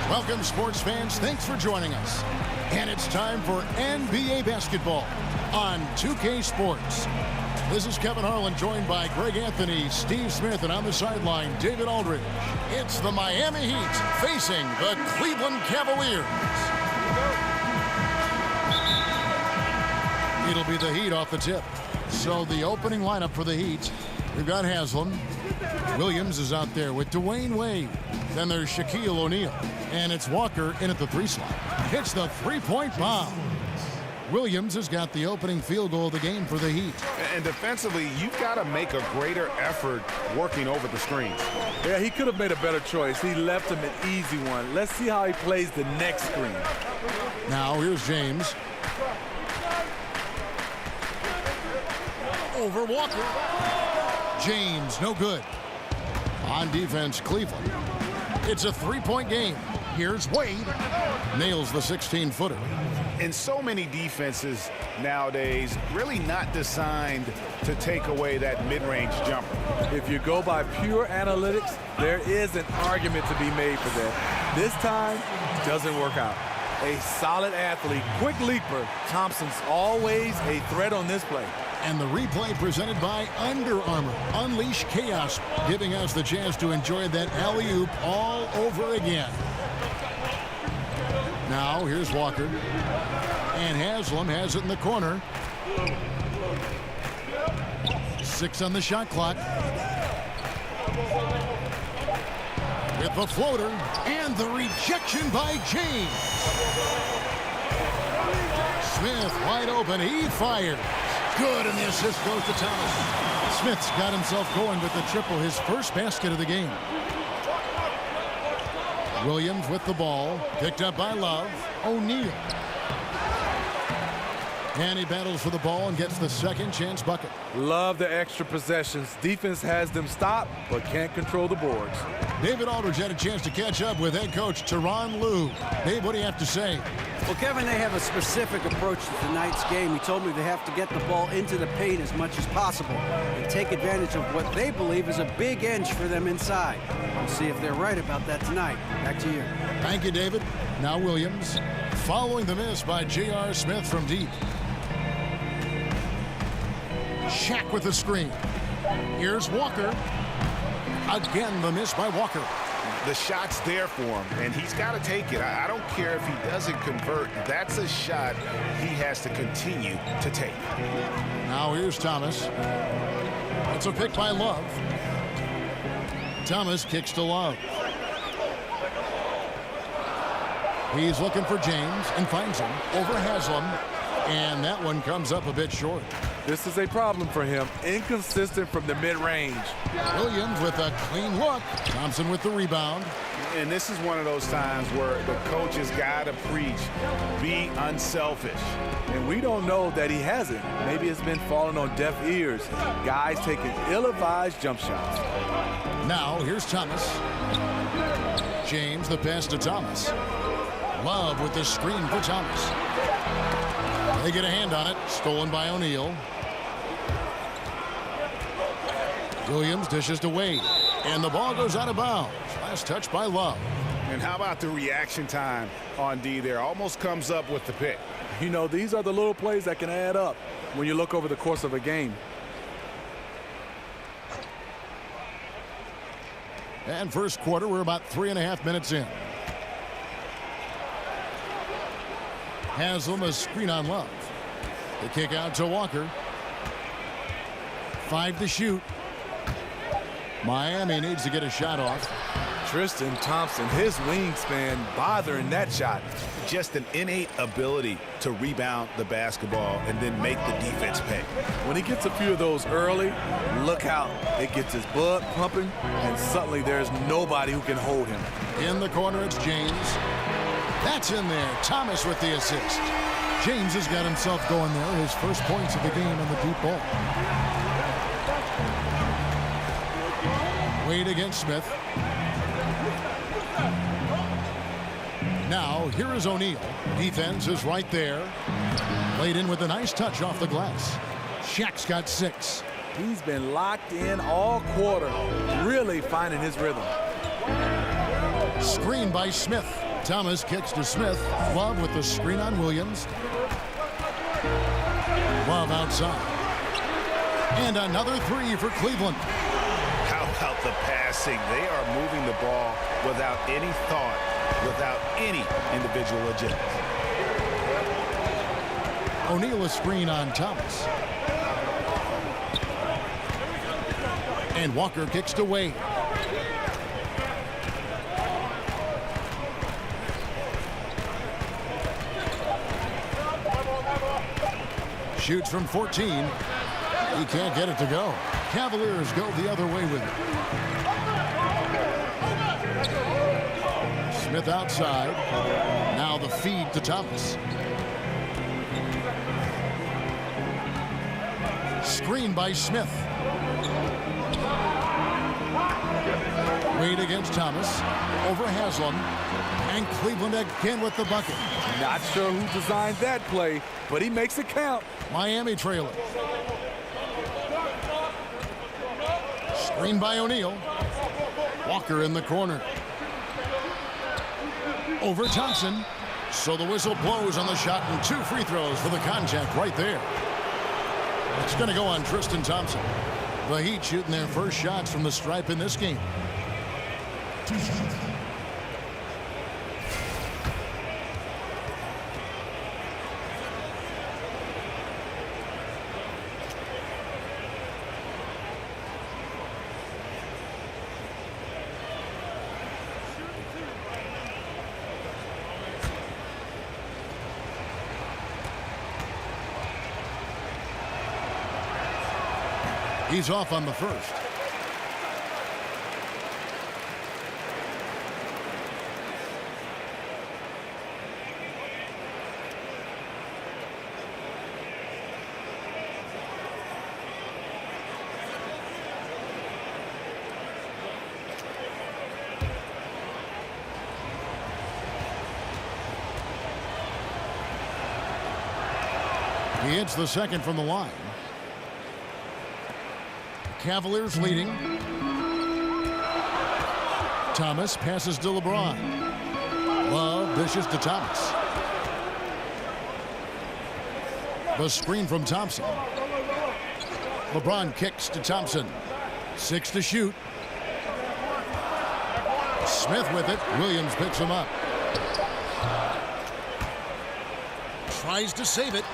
Welcome, sports fans. Thanks for joining us. And it's time for NBA basketball on 2K Sports. This is Kevin Harlan, joined by Greg Anthony, Steve Smith, and on the sideline, David Aldridge. It's the Miami Heat facing the Cleveland Cavaliers. It'll be the Heat off the tip. So the opening lineup for the Heat, we've got Haslam. Williams is out there with Dwayne Wade. Then there's Shaquille O'Neal. And it's Walker in at the 3 slot. Hits the three-point bomb. Williams has got the opening field goal of the game for the Heat. And defensively, you've got to make a greater effort working over the screens. Yeah, he could have made a better choice. He left him an easy one. Let's see how he plays the next screen. Now here's James. Over Walker. James, no good. On defense, Cleveland. It's a 3-point game. Here's Wade. Nails the 16-footer. And so many defenses nowadays really not designed to take away that mid-range jumper. If you go by pure analytics, there is an argument to be made for that. This time, doesn't work out. A solid athlete, quick leaper. Thompson's always a threat on this play. And the replay presented by Under Armour. Unleash chaos, giving us the chance to enjoy that alley-oop all over again. Now, here's Walker. And Haslam has it in the corner. 6 on the shot clock. With the floater and the rejection by James. Smith wide open. He fires. Good, and the assist goes to Thomas. Smith's got himself going with the triple, his first basket of the game. Williams with the ball, picked up by Love. O'Neal. And he battles for the ball and gets the second chance bucket. Love the extra possessions. Defense has them stopped, but can't control the boards. David Aldridge had a chance to catch up with head coach Tyronn Lue. Dave, what do you have to say? Well, Kevin, they have a specific approach to tonight's game. He told me they have to get the ball into the paint as much as possible and take advantage of what they believe is a big edge for them inside. We'll see if they're right about that tonight. Back to you. Thank you, David. Now Williams, following the miss by J.R. Smith from deep. Shaq with the screen. Here's Walker. Again, the miss by Walker. The shot's there for him, and he's got to take it. I don't care if he doesn't convert. That's a shot he has to continue to take. Now here's Thomas. It's a pick by Love. Thomas kicks to Love. He's looking for James and finds him over Haslam. And that one comes up a bit short. This is a problem for him. Inconsistent from the mid-range. Williams with a clean look. Thompson with the rebound. And this is one of those times where the coach has got to preach, be unselfish. And we don't know that he hasn't. Maybe it's been falling on deaf ears. Guys taking ill-advised jump shots. Now, here's Thomas. James, the pass to Thomas. Love with the screen for Thomas. They get a hand on it. Stolen by O'Neal. Williams dishes to Wade. And the ball goes out of bounds. Last touch by Love. And how about the reaction time on D there? Almost comes up with the pick. You know, these are the little plays that can add up when you look over the course of a game. And first quarter, we're about 3.5 minutes in. Haslam, a screen on Love. The kick out to Walker. 5 to shoot. Miami needs to get a shot off. Tristan Thompson, his wingspan bothering that shot. Just an innate ability to rebound the basketball and then make the defense pay. When he gets a few of those early, look out. It gets his blood pumping, and suddenly there's nobody who can hold him. In the corner, it's James. That's in there. Thomas with the assist. James has got himself going there. His first points of the game on the deep ball. Wade against Smith. Now, here is O'Neal. Defense is right there. Laid in with a nice touch off the glass. Shaq's got 6. He's been locked in all quarter, really finding his rhythm. Screen by Smith. Thomas kicks to Smith. Love with the screen on Williams. Love outside. And another three for Cleveland. How about the passing? They are moving the ball without any thought, without any individual agenda. O'Neal a screen on Thomas. And Walker kicks to Wade. Shoots from 14. He can't get it to go. Cavaliers go the other way with it. Smith outside. Now the feed to Thomas. Screen by Smith. Wade against Thomas. Over Haslam. And Cleveland again with the bucket. Not sure who designed that play, but he makes it count. Miami trailing. Screen by O'Neal. Walker in the corner. Over Thompson. So the whistle blows on the shot and 2 free throws for the contact right there. It's going to go on Tristan Thompson. The Heat shooting their first shots from the stripe in this game. He's off on the first. He hits the second from the line. Cavaliers leading. Thomas passes to LeBron. Love dishes to Thomas. The screen from Thompson. LeBron kicks to Thompson. 6 to shoot. Smith with it. Williams picks him up. Tries to save it.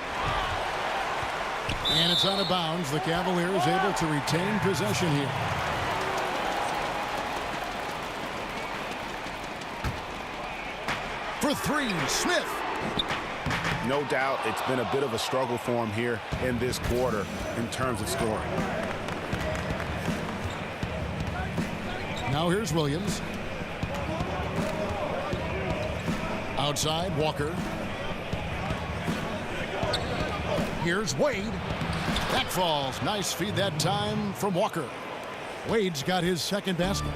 And it's out of bounds. The Cavaliers able to retain possession here. For 3, Smith. No doubt it's been a bit of a struggle for him here in this quarter in terms of scoring. Now here's Williams. Outside, Walker. Here's Wade. That falls. Nice feed that time from Walker. Wade's got his second basket.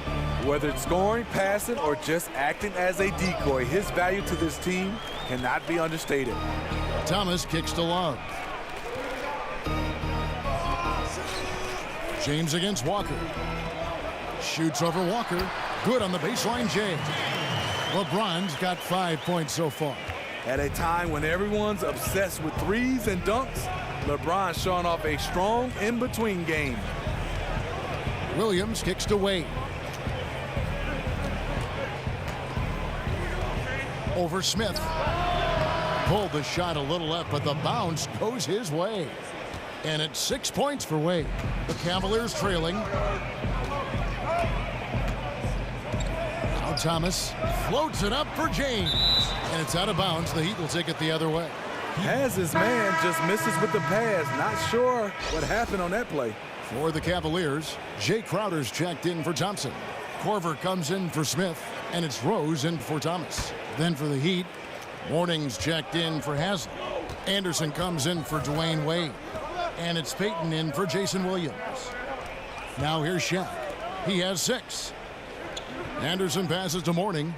Whether it's scoring, passing, or just acting as a decoy, his value to this team cannot be understated. Thomas kicks to Love. James against Walker. Shoots over Walker. Good on the baseline, James. LeBron's got 5 points so far. At a time when everyone's obsessed with threes and dunks, LeBron's showing off a strong in-between game. Williams kicks to Wade. Over Smith. Pulled the shot a little left, but the bounce goes his way. And it's 6 points for Wade. The Cavaliers trailing. Now Thomas floats it up for James. And it's out of bounds. The Heat will take it the other way. Has his man just misses with the pass. Not sure what happened on that play. For the Cavaliers, Jay Crowder's checked in for Thompson. Corver comes in for Smith, and it's Rose in for Thomas. Then for the Heat, Morning's checked in for Haslam. Anderson comes in for Dwayne Wade. And it's Payton in for Jason Williams. Now here's Shaq. He has 6. Anderson passes to Morning.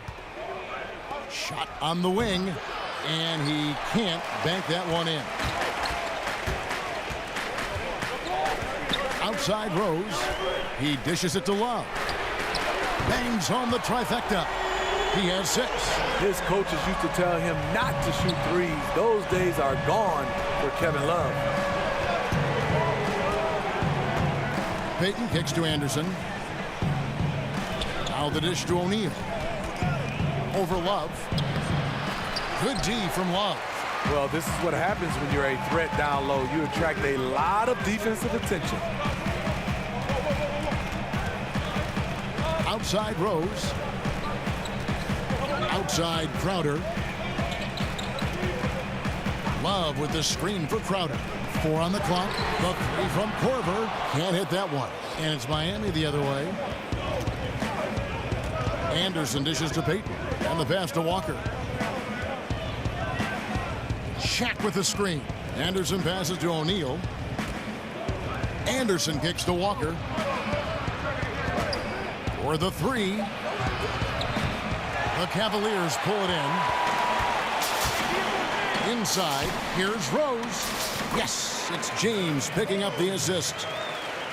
Shot on the wing, and he can't bank that one in. Outside Rose. He dishes it to Love. Bangs home the trifecta. He has 6. His coaches used to tell him not to shoot threes. Those days are gone for Kevin Love. Payton kicks to Anderson. Now the dish to O'Neal. Over Love. Good D from Love. Well, this is what happens when you're a threat down low. You attract a lot of defensive attention. Outside Rose. Outside Crowder. Love with the screen for Crowder. 4 on the clock. The 3 from Korver. Can't hit that one. And it's Miami the other way. Anderson dishes to Payton. And the pass to Walker. Shaq with the screen. Anderson passes to O'Neal. Anderson kicks to Walker. For the 3. The Cavaliers pull it in. Inside, here's Rose. Yes, it's James picking up the assist.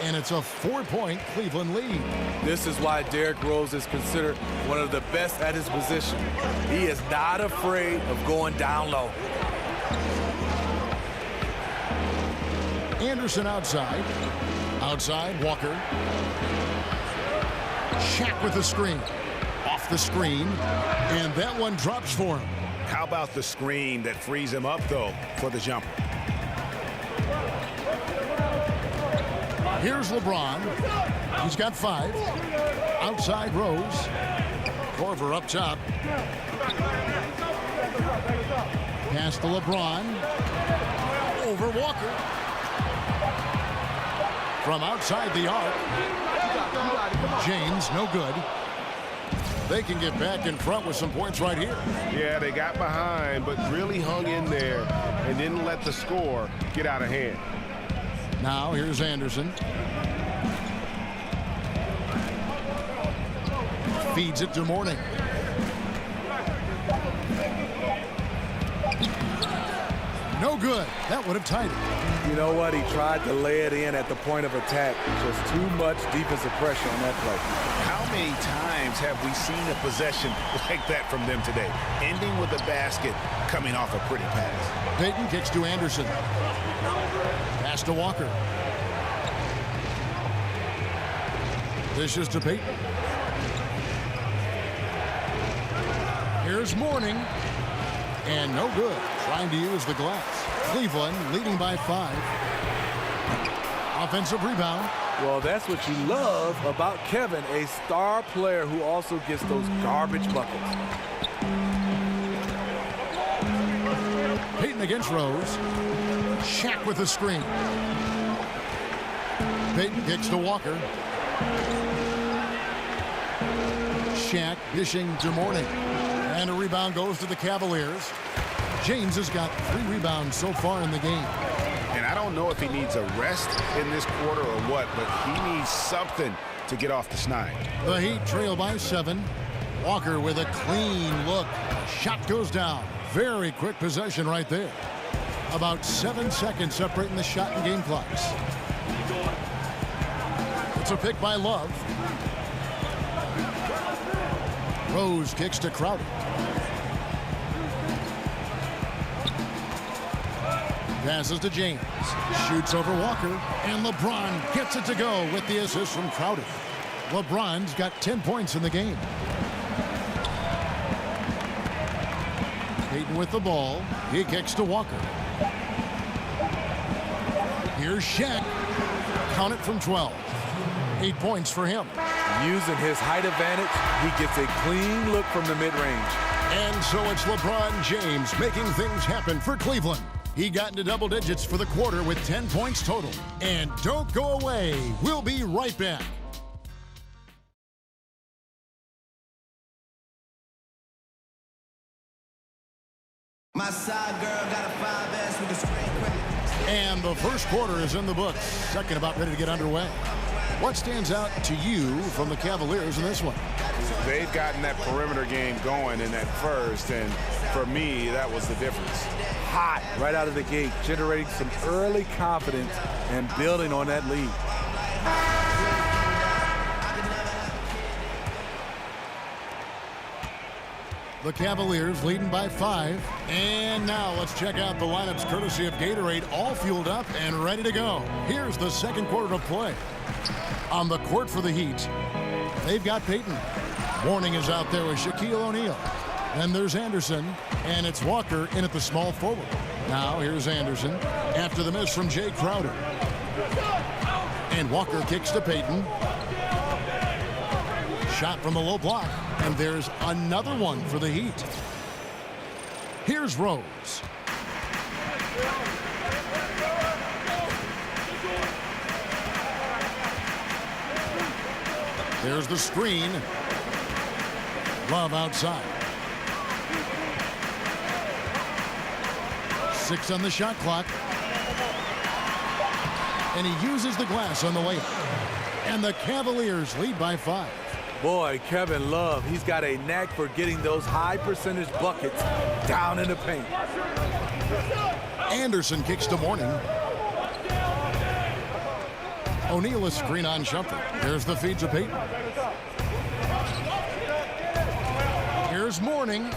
And it's a 4-point Cleveland lead. This is why Derrick Rose is considered one of the best at his position. He is not afraid of going down low. Anderson outside. Outside, Walker. Shaq with the screen. Off the screen. And that one drops for him. How about the screen that frees him up, though, for the jumper? Here's LeBron. He's got 5. Outside Rose. Korver up top. Pass to LeBron. Over Walker. From outside the arc. James, no good. They can get back in front with some points right here. Yeah, they got behind, but really hung in there and didn't let the score get out of hand. Now here's Anderson. Feeds it to Mourning. No good. That would have tied it. You know what? He tried to lay it in at the point of attack. Just too much defensive pressure on that play. How many times have we seen a possession like that from them today? Ending with a basket, coming off a pretty pass. Payton kicks to Anderson. Pass to Walker. Dishes to Payton. Here's Mourning. And no good. Trying to use the glass. Cleveland leading by 5. Offensive rebound. Well, that's what you love about Kevin, a star player who also gets those garbage buckets. Payton against Rose. Shaq with the screen. Payton kicks to Walker. Shaq dishing to Mourning. And a rebound goes to the Cavaliers. James has got 3 rebounds so far in the game. And I don't know if he needs a rest in this quarter or what, but he needs something to get off the snide. The Heat trail by 7. Walker with a clean look. Shot goes down. Very quick possession right there. About 7 seconds separating the shot and game clocks. It's a pick by Love. Rose kicks to Crowder. Passes to James. Shoots over Walker. And LeBron gets it to go with the assist from Crowder. LeBron's got 10 points in the game. Payton with the ball. He kicks to Walker. Here's Shaq. Count it from 12. 8 points for him. Using his height advantage, he gets a clean look from the mid-range. And so it's LeBron James making things happen for Cleveland. He got into double digits for the quarter with 10 points total. And don't go away. We'll be right back. My side girl got a 5S with a screen credit. And the first quarter is in the books. Second about ready to get underway. What stands out to you from the Cavaliers in this one? They've gotten that perimeter game going in that first, and for me, that was the difference. Hot right out of the gate, generating some early confidence and building on that lead. The Cavaliers leading by 5. And now let's check out the lineups courtesy of Gatorade, all fueled up and ready to go. Here's the second quarter of play. On the court for the Heat, they've got Payton. Mourning is out there with Shaquille O'Neal. Then there's Anderson, and it's Walker in at the small forward. Now here's Anderson after the miss from Jay Crowder. And Walker kicks to Payton. Shot from the low block, and there's another one for the Heat. Here's Rose. There's the screen. Love outside. 6 on the shot clock. And he uses the glass on the layup. And the Cavaliers lead by 5. Boy, Kevin Love, he's got a knack for getting those high percentage buckets down in the paint. Anderson kicks to Mourning. O'Neal is screen on Shumpert. There's the feed to Payton. Here's Mourning.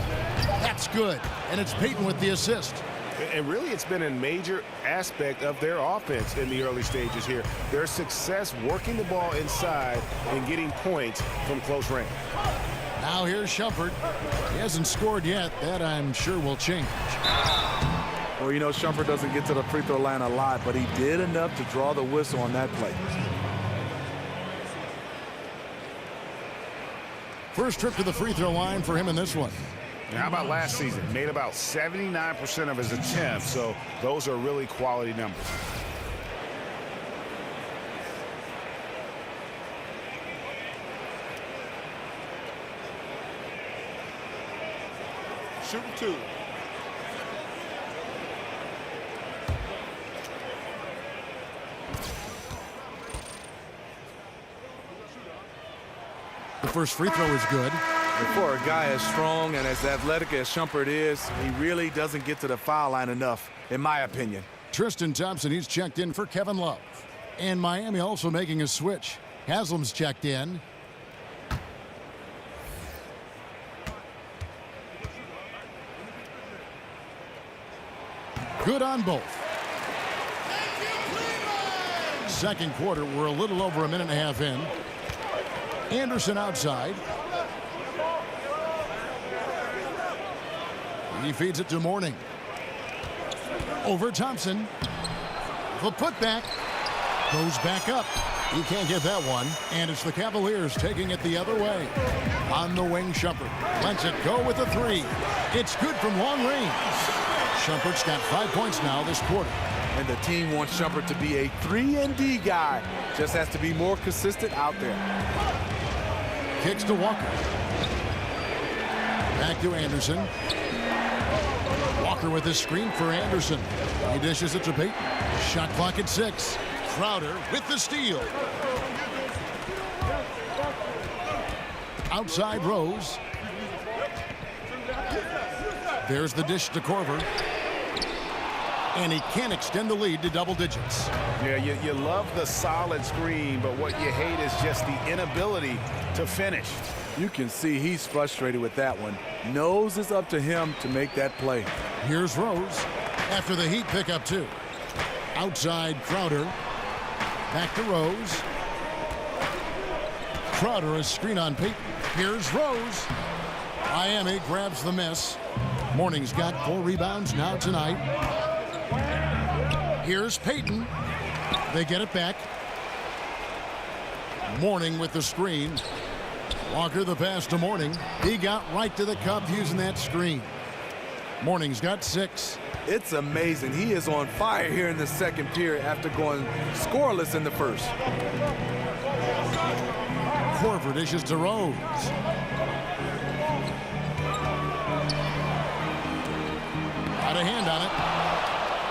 That's good. And it's Payton with the assist. And really, it's been a major aspect of their offense in the early stages here. Their success working the ball inside and getting points from close range. Now here's Shumpert. He hasn't scored yet. That, I'm sure, will change. Well, you know, Shumpert doesn't get to the free throw line a lot, but he did enough to draw the whistle on that play. First trip to the free throw line for him in this one. How about last season? Made about 79% of his attempts, so those are really quality numbers. Shooting 2. The first free throw is good. For a guy as strong and as athletic as Shumpert is, he really doesn't get to the foul line enough, in my opinion. Tristan Thompson, he's checked in for Kevin Love. And Miami also making a switch. Haslam's checked in. Good on both. Second quarter, we're a little over a minute and a half in. Anderson outside. He feeds it to Mourning. Over Thompson. The putback goes back up. He can't get that one. And it's the Cavaliers taking it the other way. On the wing, Shumpert lets it go with a 3. It's good from long range. Shumpert's got 5 points now this quarter. And the team wants Shumpert to be a 3-and-D guy. Just has to be more consistent out there. Kicks to Walker. Back to Anderson. Walker with his screen for Anderson. He dishes it to Payton. Shot clock at 6. Crowder with the steal. Outside Rose. There's the dish to Korver. And he can't extend the lead to double digits. Yeah, you love the solid screen, but what you hate is just the inability to finish. You can see he's frustrated with that one. Knows it's up to him to make that play. Here's Rose after the Heat pick up 2. Outside Crowder. Back to Rose. Crowder is screen on Payton. Here's Rose. Miami grabs the miss. Mourning's got 4 rebounds now tonight. Here's Payton. They get it back. Mourning with the screen. Walker the pass to Mourning. He got right to the cup using that screen. Mourning's got 6. It's amazing. He is on fire here in the second period after going scoreless in the first. Korver dishes to Rose. Got a hand on it.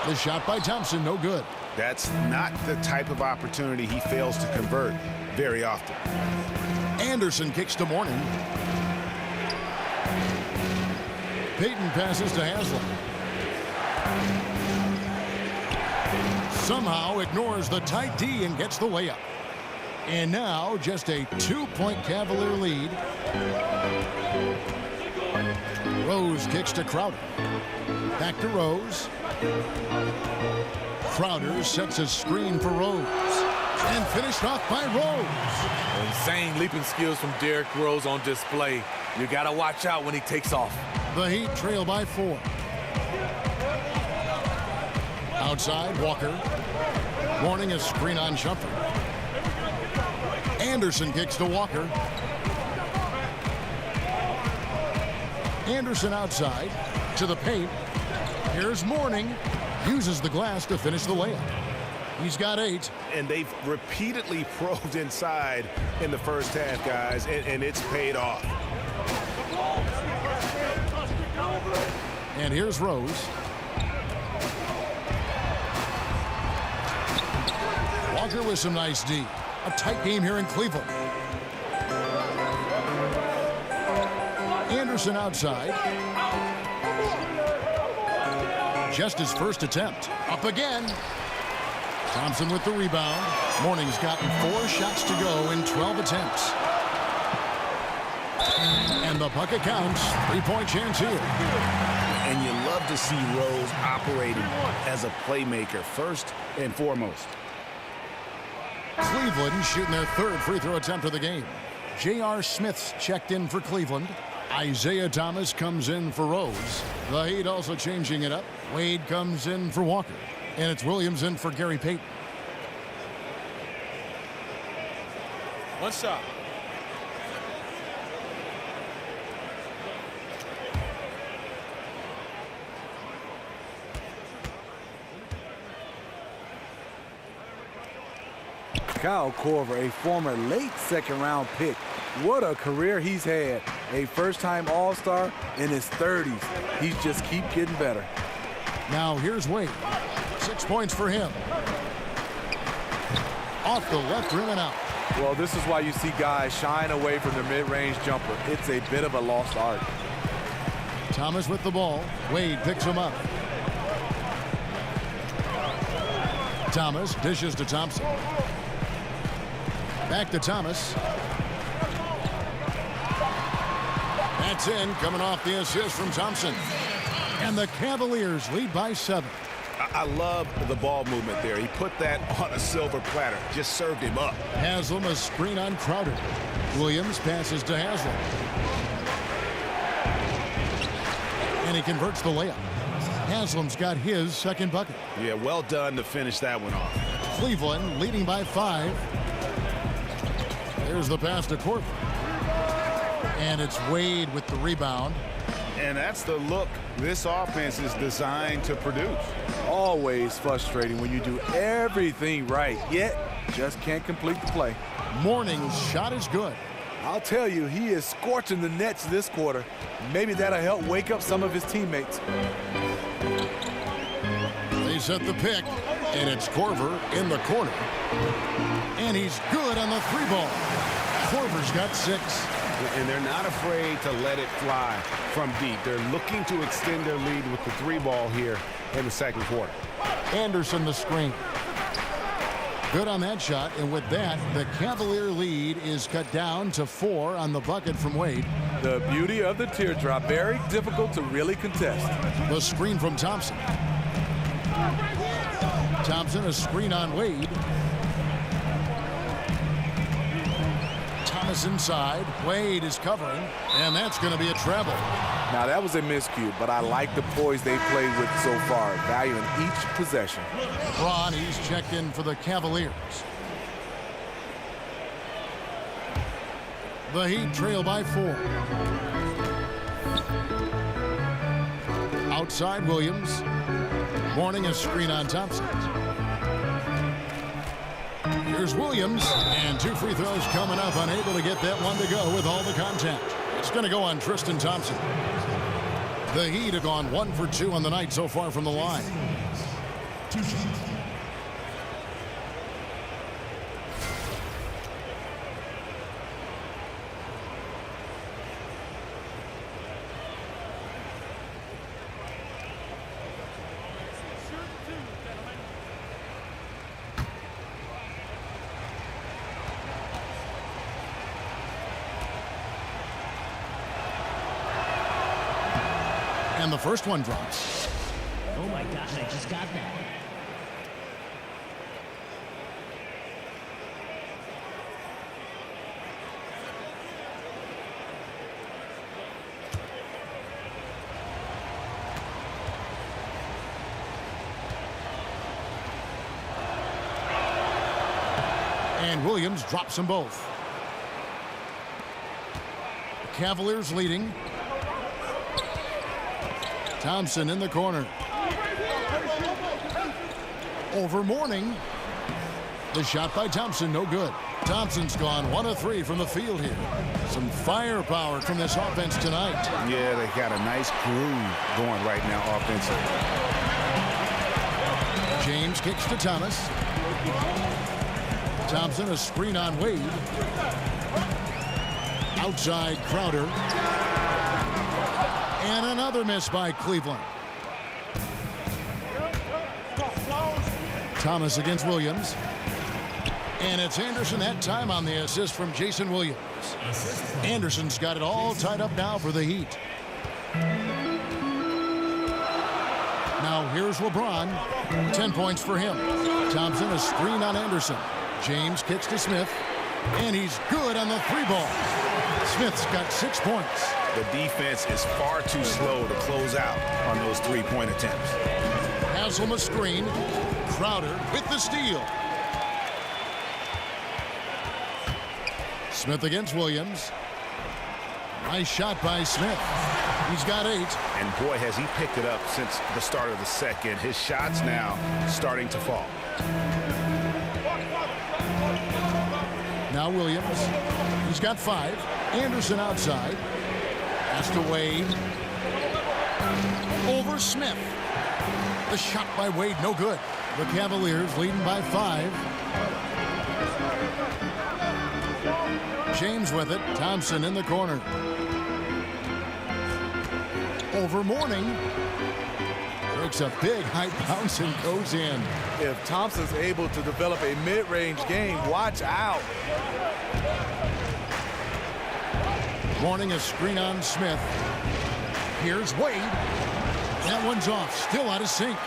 The shot by Thompson, no good. That's not the type of opportunity he fails to convert very often. Anderson kicks to Mourning. Payton passes to Haslam. Somehow ignores the tight D and gets the layup. And now just a 2-point Cavalier lead. Rose kicks to Crowder. Back to Rose. Crowder sets a screen for Rose. And finished off by Rose. Insane leaping skills from Derrick Rose on display. You got to watch out when he takes off. The Heat trail by 4. Outside, Walker. Warning a screen on Shumpert. Anderson kicks to Walker. Anderson outside to the paint. Here's Mourning. Uses the glass to finish the layup. He's got 8. And they've repeatedly probed inside in the first half, guys, and it's paid off. And here's Rose. Walker with some nice D. A tight game here in Cleveland. Anderson outside. Just his first attempt. Up again. Thompson with the rebound. Mourning's gotten 4 shots to go in 12 attempts. And the bucket counts. 3-point chance here. And you love to see Rose operating as a playmaker first and foremost. Cleveland shooting their 3rd free throw attempt of the game. J.R. Smith's checked in for Cleveland. Isaiah Thomas comes in for Rose. The Heat also changing it up. Wade comes in for Walker. And it's Williams in for Gary Payton. One shot. Kyle Korver, a former late second-round pick. What a career he's had. A first-time All-Star in his 30s. He's just keep getting better. Now here's Wade. 6 points for him. Off the left rim and out. Well, this is why you see guys shying away from their mid-range jumper. It's a bit of a lost art. Thomas with the ball. Wade picks him up. Thomas dishes to Thompson. Back to Thomas. That's in, coming off the assist from Thompson. And the Cavaliers lead by 7. I love the ball movement there. He put that on a silver platter. Just served him up. Haslam a screen on Crowder. Williams passes to Haslam. And he converts the layup. Haslam's got his 2nd bucket. Yeah, well done to finish that one off. Cleveland leading by 5. There's the pass to Korver. And it's Wade with the rebound. And that's the look this offense is designed to produce. Always frustrating when you do everything right, yet just can't complete the play. Mourning's shot is good. I'll tell you, he is scorching the nets this quarter. Maybe that'll help wake up some of his teammates. They set the pick, and it's Korver in the corner. And he's good on the 3-ball. Korver's got 6. And they're not afraid to let it fly from deep. They're looking to extend their lead with the 3-ball here in the 2nd quarter. Anderson the screen. Good on that shot, and with that, the Cavalier lead is cut down to 4 on the bucket from Wade. The beauty of the teardrop, very difficult to really contest. The screen from Thompson. Thompson a screen on Wade. Thomas inside. Wade is covering, and that's going to be a travel. Now that was a miscue, but I like the poise they played with so far, valuing each possession. Braun, he's checked in for the Cavaliers. The Heat trail by 4. Outside Williams. Mourning a screen on Thompson. Here's Williams, and 2 free throws coming up, unable to get that one to go with all the contact. It's going to go on Tristan Thompson. The Heat have gone 1 for 2 on the night so far from the line. And the first one drops. Oh my gosh, I just got that. And Williams drops them both. The Cavaliers leading. Thompson in the corner. Over Mourning. The shot by Thompson, no good. Thompson's gone 1 of 3 from the field here. Some firepower from this offense tonight. Yeah, they got a nice groove going right now offensively. James kicks to Thomas. Thompson, a screen on Wade. Outside Crowder. And another miss by Cleveland. Thomas against Williams. And it's Anderson that time on the assist from Jason Williams. Anderson's got it all tied up now for the Heat. Now here's LeBron. 10 points for him. Thompson, a screen on Anderson. James kicks to Smith. And he's good on the 3 ball. Smith's got 6 points. The defense is far too slow to close out on those 3-point attempts. Haslam a screen. Crowder with the steal. Smith against Williams. Nice shot by Smith. He's got 8. And boy, has he picked it up since the start of the second. His shots now starting to fall. Now Williams. He's got 5. Anderson outside. Pass to Wade. Over Smith. The shot by Wade, no good. The Cavaliers leading by 5. James with it. Thompson in the corner. Over Mourning. Breaks a big high bounce and goes in. If Thompson's able to develop a mid-range game, watch out. Mourning a screen on Smith. Here's Wade. That one's off. Still out of sync.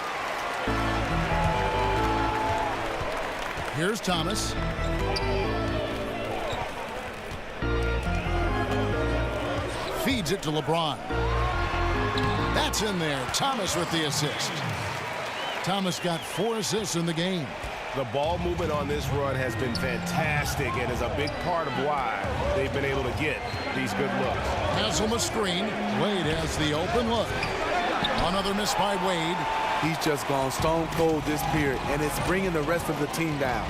Here's Thomas. Feeds it to LeBron. That's in there. Thomas with the assist. Thomas got 4 assists in the game. The ball movement on this run has been fantastic and is a big part of why they've been able to get these good looks. Haslam a screen. Wade has the open look. Another miss by Wade. He's just gone stone cold this period, and it's bringing the rest of the team down.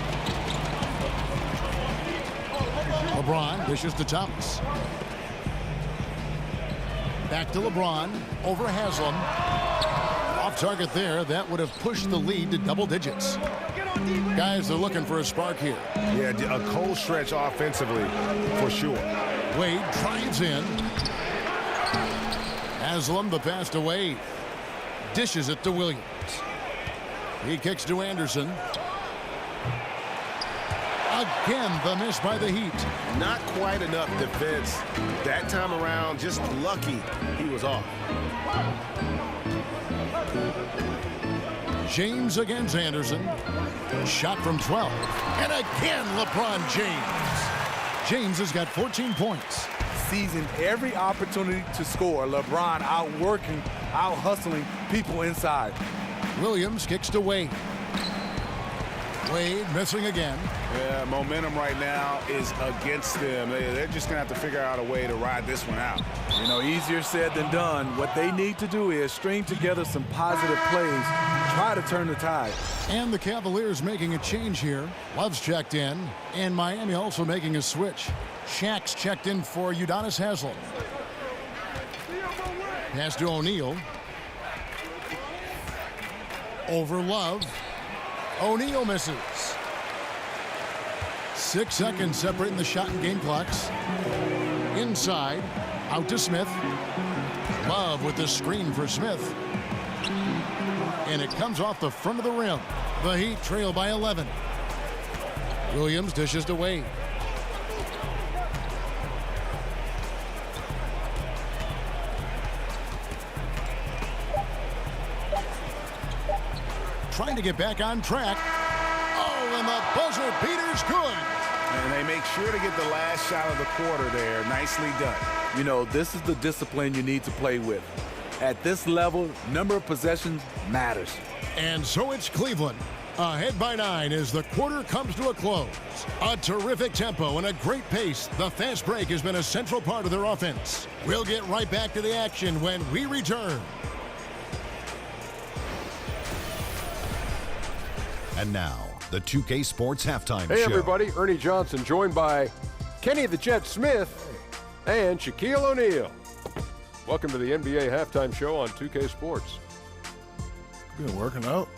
LeBron dishes to Thomas. Back to LeBron. Over Haslam. Off target there. That would have pushed the lead to double digits. Guys are looking for a spark here. Yeah, a cold stretch offensively for sure. Wade drives in. Haslam the pass to Wade. Dishes it to Williams. He kicks to Anderson. Again, the miss by the Heat. Not quite enough defense that time around. Just lucky he was off. James against Anderson. Shot from 12. And again, LeBron James. James has got 14 points. Seizing every opportunity to score. LeBron outworking, out-hustling people inside. Williams kicks to Wade. Wade missing again. Yeah, momentum right now is against them. They're just going to have to figure out a way to ride this one out. You know, easier said than done. What they need to do is string together some positive plays, try to turn the tide. And the Cavaliers making a change here. Love's checked in, and Miami also making a switch. Shaq's checked in for Udonis Haslam. Pass to O'Neal. Over Love. O'Neal misses. 6 seconds separating the shot and game clocks. Inside. Out to Smith. Love with the screen for Smith. And it comes off the front of the rim. The Heat trail by 11. Williams dishes to Wade. trying to get back on track. Oh, and the buzzer beater's good. And they make sure to get the last shot of the quarter there. Nicely done. You know, this is the discipline you need to play with. At this level, number of possessions matters. And so it's Cleveland, ahead by 9 as the quarter comes to a close. A terrific tempo and a great pace. The fast break has been a central part of their offense. We'll get right back to the action when we return. And now, the 2K Sports Halftime Show. Hey everybody, Ernie Johnson joined by Kenny the Jet Smith and Shaquille O'Neal. Welcome to the NBA Halftime Show on 2K Sports. Been working out.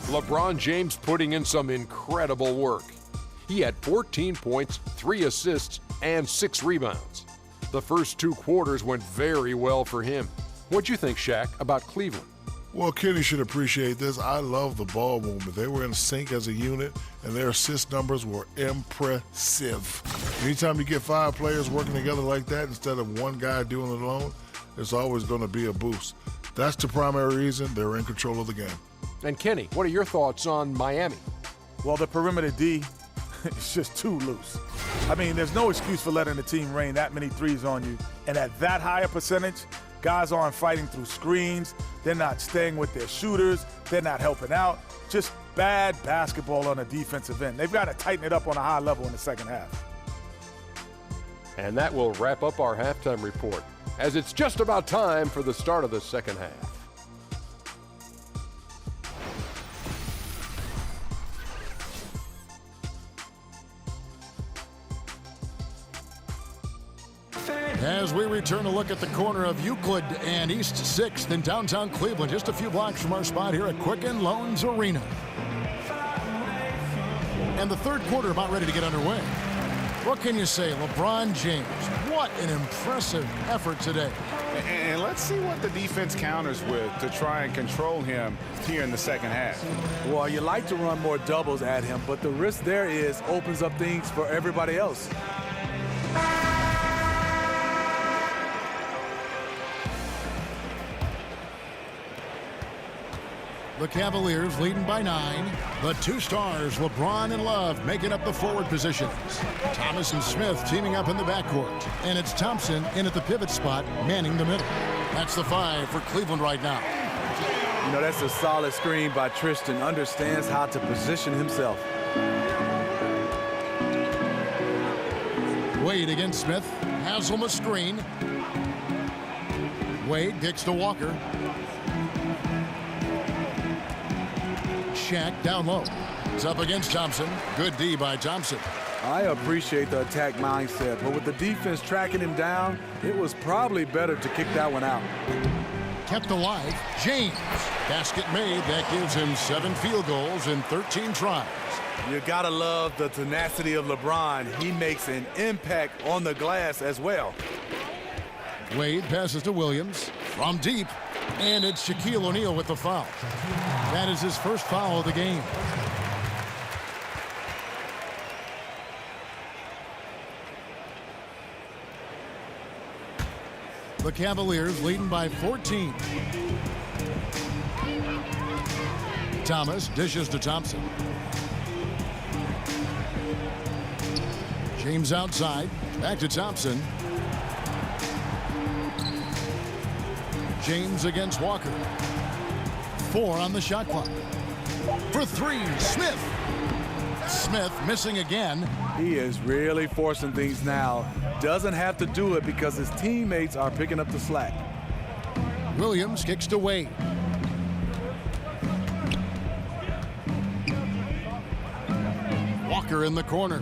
LeBron James putting in some incredible work. He had 14 points, 3 assists, and 6 rebounds. The first 2 quarters went very well for him. What'd you think, Shaq, about Cleveland? Well, Kenny should appreciate this. I love the ball movement. They were in sync as a unit, and their assist numbers were impressive. Anytime you get 5 players working together like that instead of one guy doing it alone, it's always going to be a boost. That's the primary reason they're in control of the game. And Kenny, what are your thoughts on Miami? Well, the perimeter D is just too loose. I mean, there's no excuse for letting the team rain that many threes on you. And at that high a percentage, guys aren't fighting through screens. They're not staying with their shooters. They're not helping out. Just bad basketball on the defensive end. They've got to tighten it up on a high level in the second half. And that will wrap up our halftime report, as it's just about time for the start of the second half. As we return to look at the corner of Euclid and East 6th in downtown Cleveland, just a few blocks from our spot here at Quicken Loans Arena. And the third quarter about ready to get underway. What can you say? LeBron James, what an impressive effort today. And let's see what the defense counters with to try and control him here in the second half. Well, you like to run more doubles at him, but the risk there is opens up things for everybody else. The Cavaliers leading by 9. The 2 stars, LeBron and Love, making up the forward positions. Thomas and Smith teaming up in the backcourt. And it's Thompson in at the pivot spot, manning the middle. That's the 5 for Cleveland right now. You know, that's a solid screen by Tristan. Understands how to position himself. Wade against Smith. Haslam a screen. Wade kicks to Walker. Shaq down low. It's up against Thompson. Good D by Thompson. I appreciate the attack mindset, but with the defense tracking him down, it was probably better to kick that one out. Kept alive. James. Basket made. That gives him 7 field goals in 13 tries. You gotta love the tenacity of LeBron. He makes an impact on the glass as well. Wade passes to Williams from deep, and it's Shaquille O'Neal with the foul. That is his first foul of the game. The Cavaliers leading by 14. Thomas dishes to Thompson. James outside, back to Thompson. James against Walker. 4 on the shot clock. For 3, Smith. Smith missing again. He is really forcing things now. Doesn't have to do it because his teammates are picking up the slack. Williams kicks to Wade. Walker in the corner.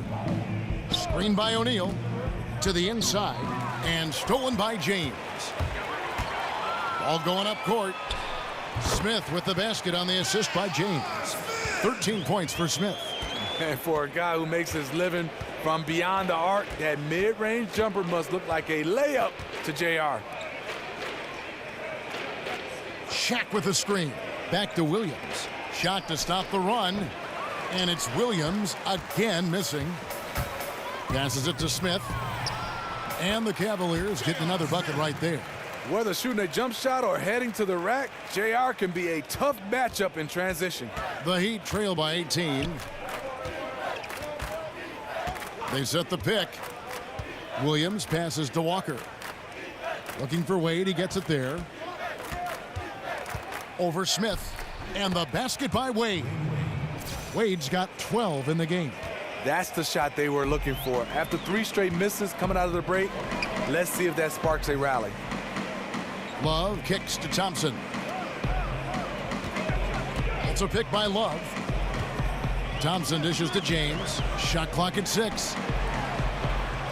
Screen by O'Neal. To the inside. And stolen by James. Ball going up court. Smith with the basket on the assist by James. 13 points for Smith. And for a guy who makes his living from beyond the arc, that mid-range jumper must look like a layup to JR. Shaq with the screen. Back to Williams. Shot to stop the run. And it's Williams again missing. Passes it to Smith. And the Cavaliers getting another bucket right there. Whether shooting a jump shot or heading to the rack, JR can be a tough matchup in transition. The Heat trail by 18. They set the pick. Williams passes to Walker. Looking for Wade. He gets it there. Over Smith. And the basket by Wade. Wade's got 12 in the game. That's the shot they were looking for. After 3 straight misses coming out of the break, let's see if that sparks a rally. Love kicks to Thompson. It's a pick by Love. Thompson dishes to James. Shot clock at 6.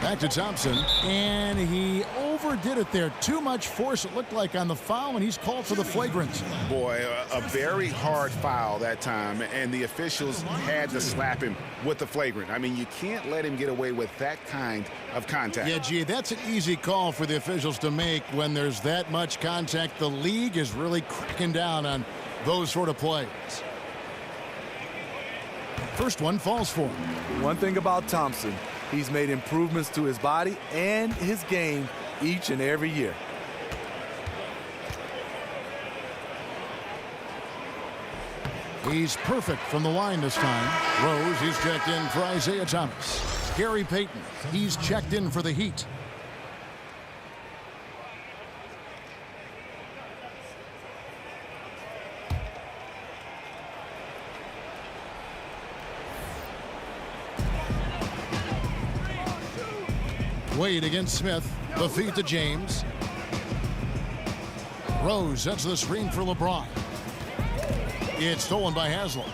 Back to Thompson, and he overdid it there. Too much force, it looked like, on the foul, and he's called for the flagrant. Boy, a very hard foul that time, and the officials had to slap him with the flagrant. I mean, you can't let him get away with that kind of contact. Yeah, gee, that's an easy call for the officials to make when there's that much contact. The league is really cracking down on those sort of plays. First one falls for him. One thing about Thompson, he's made improvements to his body and his game each and every year. He's perfect from the line this time. Rose, he's checked in for Isaiah Thomas. Gary Payton, he's checked in for the Heat. Wade against Smith. The feed to James. Rose sets the screen for LeBron. It's stolen by Haslam.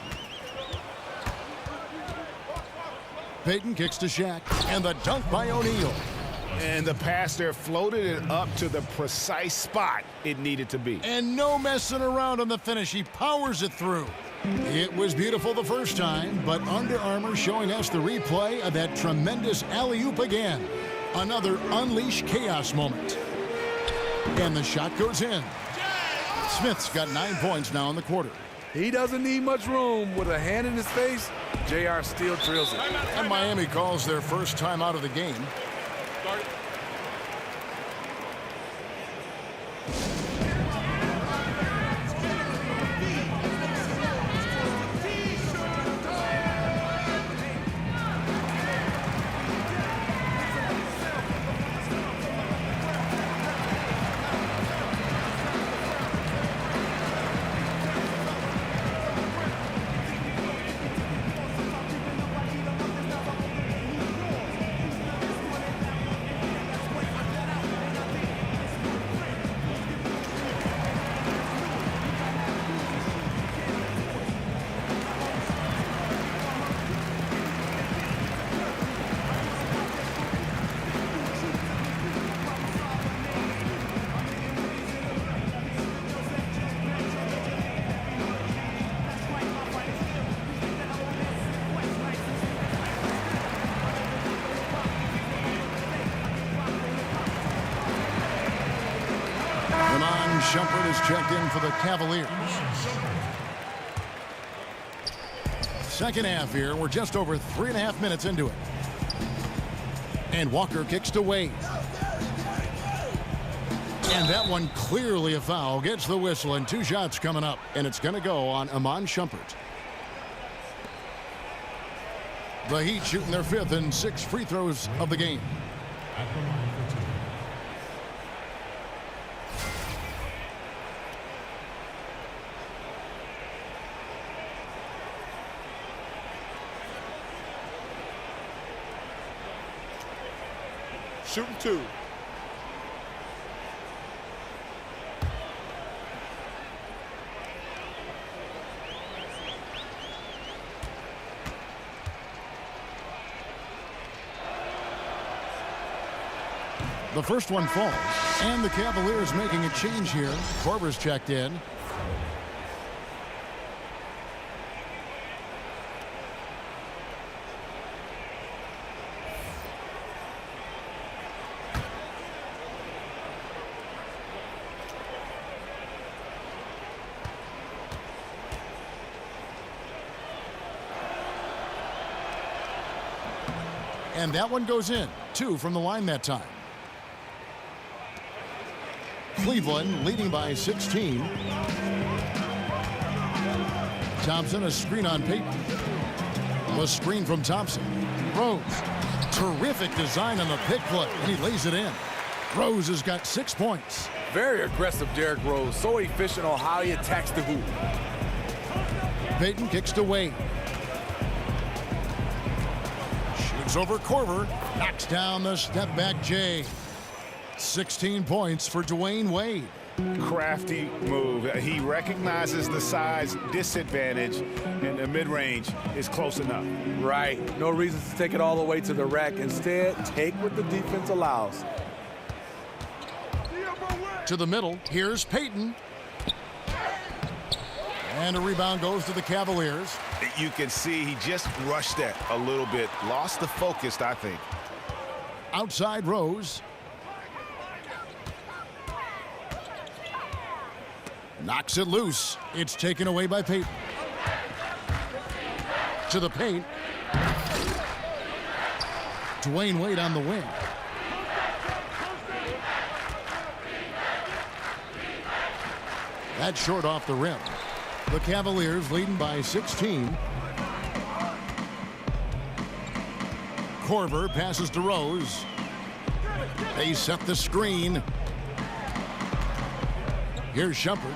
Payton kicks to Shaq. And the dunk by O'Neal. And the pass there floated it up to the precise spot it needed to be. And no messing around on the finish. He powers it through. It was beautiful the first time, but Under Armour showing us the replay of that tremendous alley-oop again. Another unleash chaos moment. And the shot goes in. Smith's got 9 points now in the quarter. He doesn't need much room. With a hand in his face, JR still drills it. And Miami calls their first time out of the game. Shumpert is checked in for the Cavaliers. Second half here. We're just over 3.5 minutes into it. And Walker kicks to Wade. And that one clearly a foul. Gets the whistle and 2 shots coming up. And it's going to go on Iman Shumpert. The Heat shooting their 5th and 6 free throws of the game. Shooting 2. The first one falls. And the Cavaliers making a change here. Korver's checked in. And that one goes in. 2 from the line that time. Cleveland leading by 16. Thompson, a screen on Payton. A screen from Thompson. Rose. Terrific design on the pick play, and he lays it in. Rose has got 6 points. Very aggressive Derrick Rose. So efficient on how he attacks the hoop. Payton kicks to Wade. Shoots over Korver. Knocks down the step-back J. 16 points for Dwayne Wade. Crafty move. He recognizes the size disadvantage, and the mid-range is close enough. Right. No reason to take it all the way to the rack. Instead, take what the defense allows. To the middle. Here's Payton. And a rebound goes to the Cavaliers. You can see he just rushed that a little bit. Lost the focus, I think. Outside Rose. Knocks it loose. It's taken away by Payton. To the paint. Dwayne Wade on the wing. That's short off the rim. The Cavaliers leading by 16. Korver passes to Rose. They set the screen. Here's Shumpert.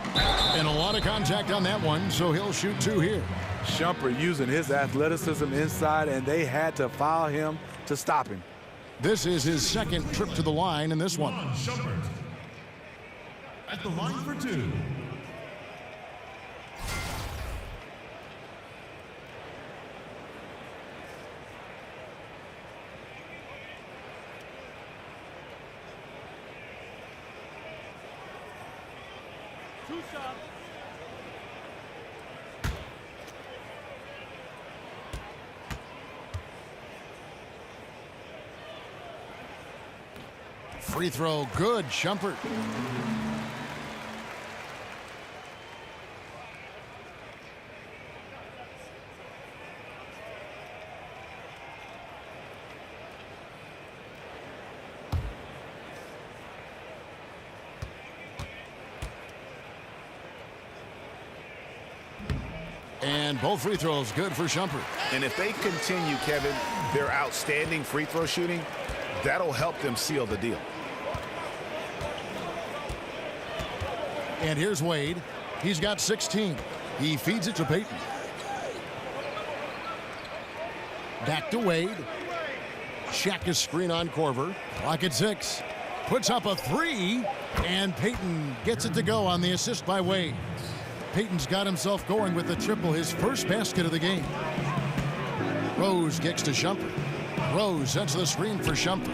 And a lot of contact on that one, so he'll shoot 2 here. Shumpert using his athleticism inside, and they had to foul him to stop him. This is his second trip to the line in this one. Shumpert at the line for 2. Free throw, good, Shumpert. And both free throws good for Shumpert. And if they continue, Kevin, their outstanding free throw shooting, that'll help them seal the deal. And here's Wade. He's got 16. He feeds it to Payton. Back to Wade. Shaq is screen on Korver. Clock at 6. Puts up a 3. And Payton gets it to go on the assist by Wade. Payton's got himself going with the triple, his first basket of the game. Rose kicks to Shumpert. Rose sets the screen for Shumpert.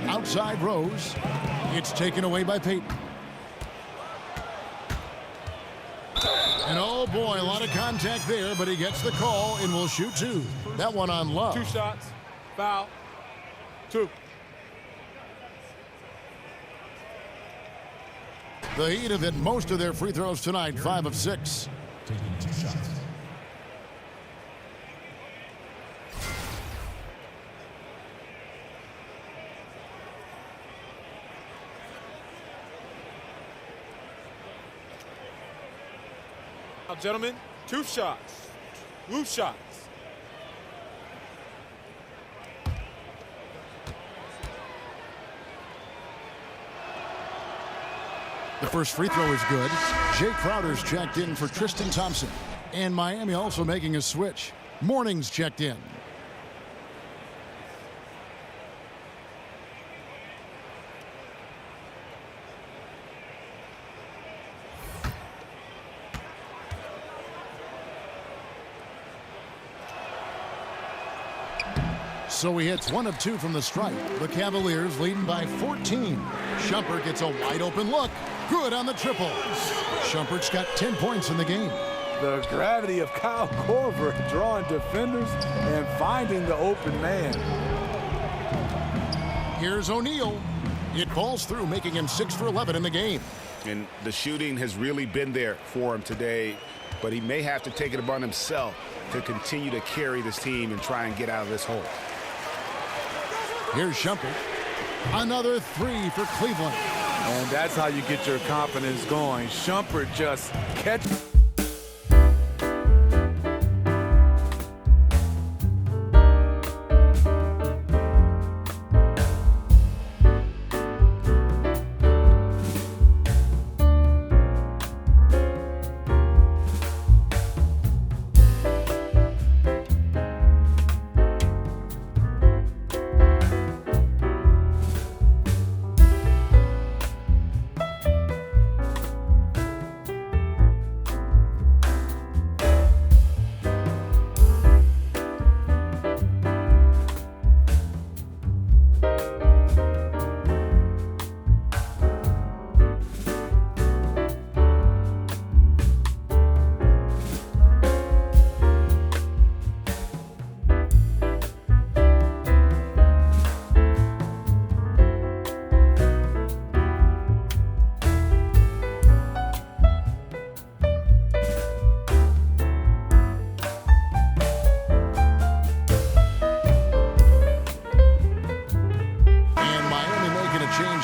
Outside Rose. It's taken away by Payton. And oh boy, a lot of contact there, but he gets the call and will shoot 2. That one on Love. 2 shots. Foul. 2. The Heat have hit most of their free throws tonight, 5 of 6. Taking 2 shots. Now, gentlemen, 2 shots. Loose shots. The first free throw is good. Jay Crowder's checked in for Tristan Thompson. And Miami also making a switch. Morning's checked in. So he hits 1 of 2 from the stripe. The Cavaliers leading by 14. Shumpert gets a wide open look. Good on the triple. Shumpert's got 10 points in the game. The gravity of Kyle Korver drawing defenders and finding the open man. Here's O'Neal. It falls through, making him 6 for 11 in the game. And the shooting has really been there for him today, but he may have to take it upon himself to continue to carry this team and try and get out of this hole. Here's Shumpert. Another three for Cleveland. And that's how you get your confidence going. Shumpert just catch.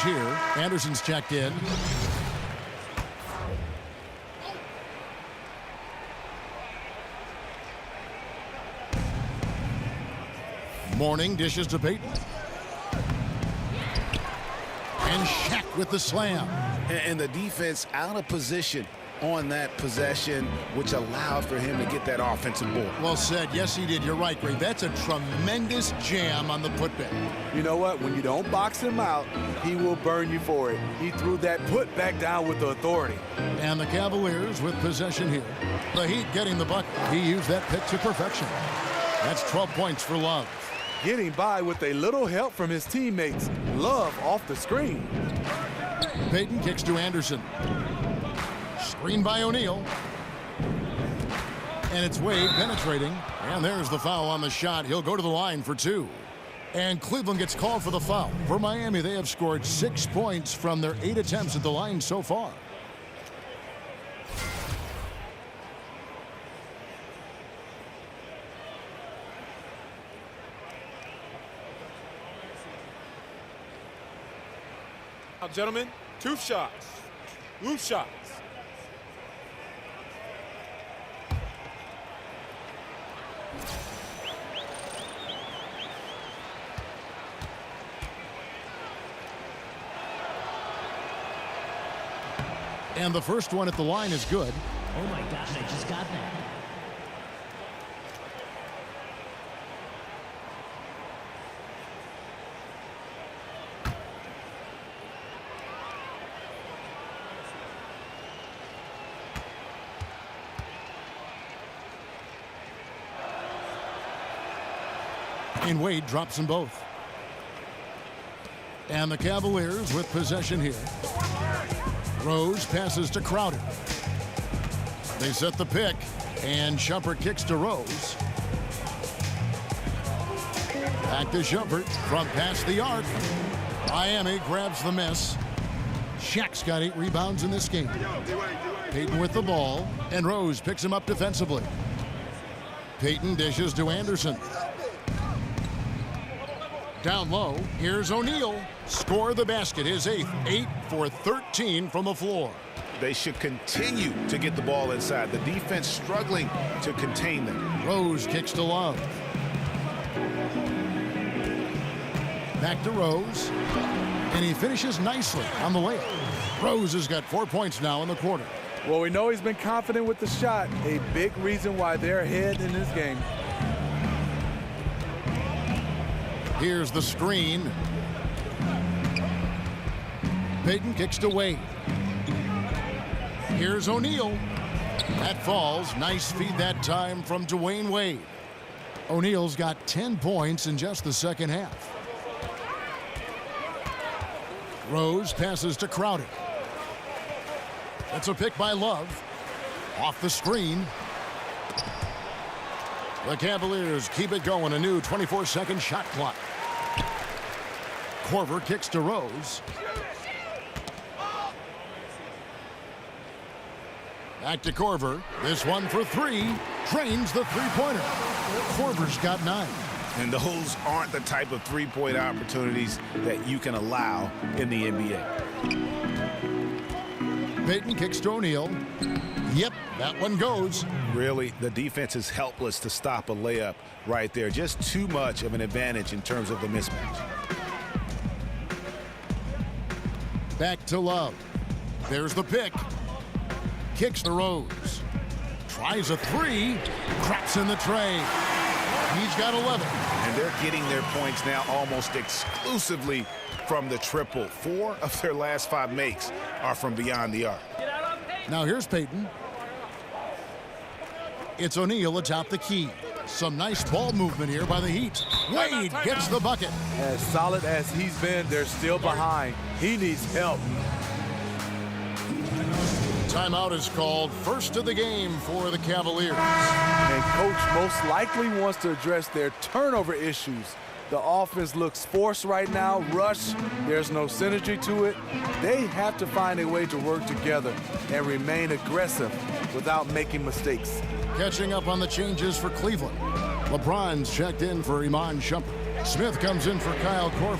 Here, Anderson's checked in. Morning dishes to Payton. And Shaq with the slam. And the defense out of position on that possession, which allowed for him to get that offensive board. Well said. Yes, he did. You're right, Ray. That's a tremendous jam on the putback. You know what? When you don't box him out, he will burn you for it. He threw that putback down with the authority. And the Cavaliers with possession here. The Heat getting the bucket. He used that pick to perfection. That's 12 points for Love. Getting by with a little help from his teammates. Love off the screen. Payton kicks to Anderson. Screen by O'Neal. And it's Wade penetrating. And there's the foul on the shot. He'll go to the line for two. And Cleveland gets called for the foul. For Miami, they have scored 6 points from their 8 attempts at the line so far. Now, gentlemen, 2 shots. Loose shots. And the first one at the line is good. Oh my gosh, I just got that. And Wade drops them both. And the Cavaliers with possession here. Rose passes to Crowder. They set the pick, and Shumpert kicks to Rose. Back to Shumpert from past the arc. Miami grabs the miss. Shaq's got 8 rebounds in this game. Payton with the ball, and Rose picks him up defensively. Payton dishes to Anderson. Down low, here's O'Neal. Score the basket, his 8th. 8 for 13 from the floor. They should continue to get the ball inside. The defense struggling to contain them. Rose kicks to Love. Back to Rose. And he finishes nicely on the layup. Rose has got 4 points now in the quarter. Well, we know he's been confident with the shot. A big reason why they're ahead in this game. Here's the screen. Payton kicks to Wade. Here's O'Neal. That falls. Nice feed that time from Dwayne Wade. O'Neal's got 10 points in just the second half. Rose passes to Crowder. That's a pick by Love. Off the screen. The Cavaliers keep it going. A new 24-second shot clock. Korver kicks to Rose. Back to Korver. This one for 3. Drains the three-pointer. Korver's got 9. And those aren't the type of three-point opportunities that you can allow in the NBA. Payton kicks to O'Neal. Yep, that one goes. Really, the defense is helpless to stop a layup right there. Just too much of an advantage in terms of the mismatch. Back to Love. There's the pick. Kicks to Rose. Tries a three. Craps in the tray. He's got 11. And they're getting their points now almost exclusively from the triple. 4 of their last 5 makes are from beyond the arc. Now here's Payton. It's O'Neal atop the key. Some nice ball movement here by the Heat. Wade gets the bucket. As solid as he's been, they're still behind. He needs help. Timeout is called. First of the game for the Cavaliers. And coach most likely wants to address their turnover issues. The offense looks forced right now, rush. There's no synergy to it. They have to find a way to work together and remain aggressive without making mistakes. Catching up on the changes for Cleveland. LeBron's checked in for Iman Shumpert. Smith comes in for Kyle Korver.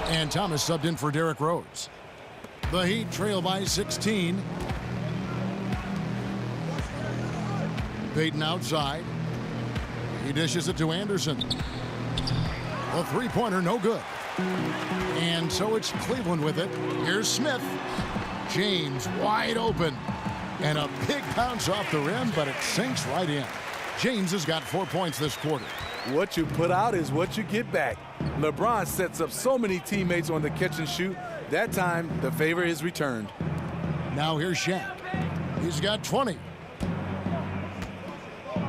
And Thomas subbed in for Derrick Rose. The Heat trail by 16. Payton outside. He dishes it to Anderson. The three-pointer, no good. And so it's Cleveland with it. Here's Smith. James wide open. And a big bounce off the rim, but it sinks right in. James has got 4 points this quarter. What you put out is what you get back. LeBron sets up so many teammates on the catch and shoot. That time, the favor is returned. Now here's Shaq. He's got 20.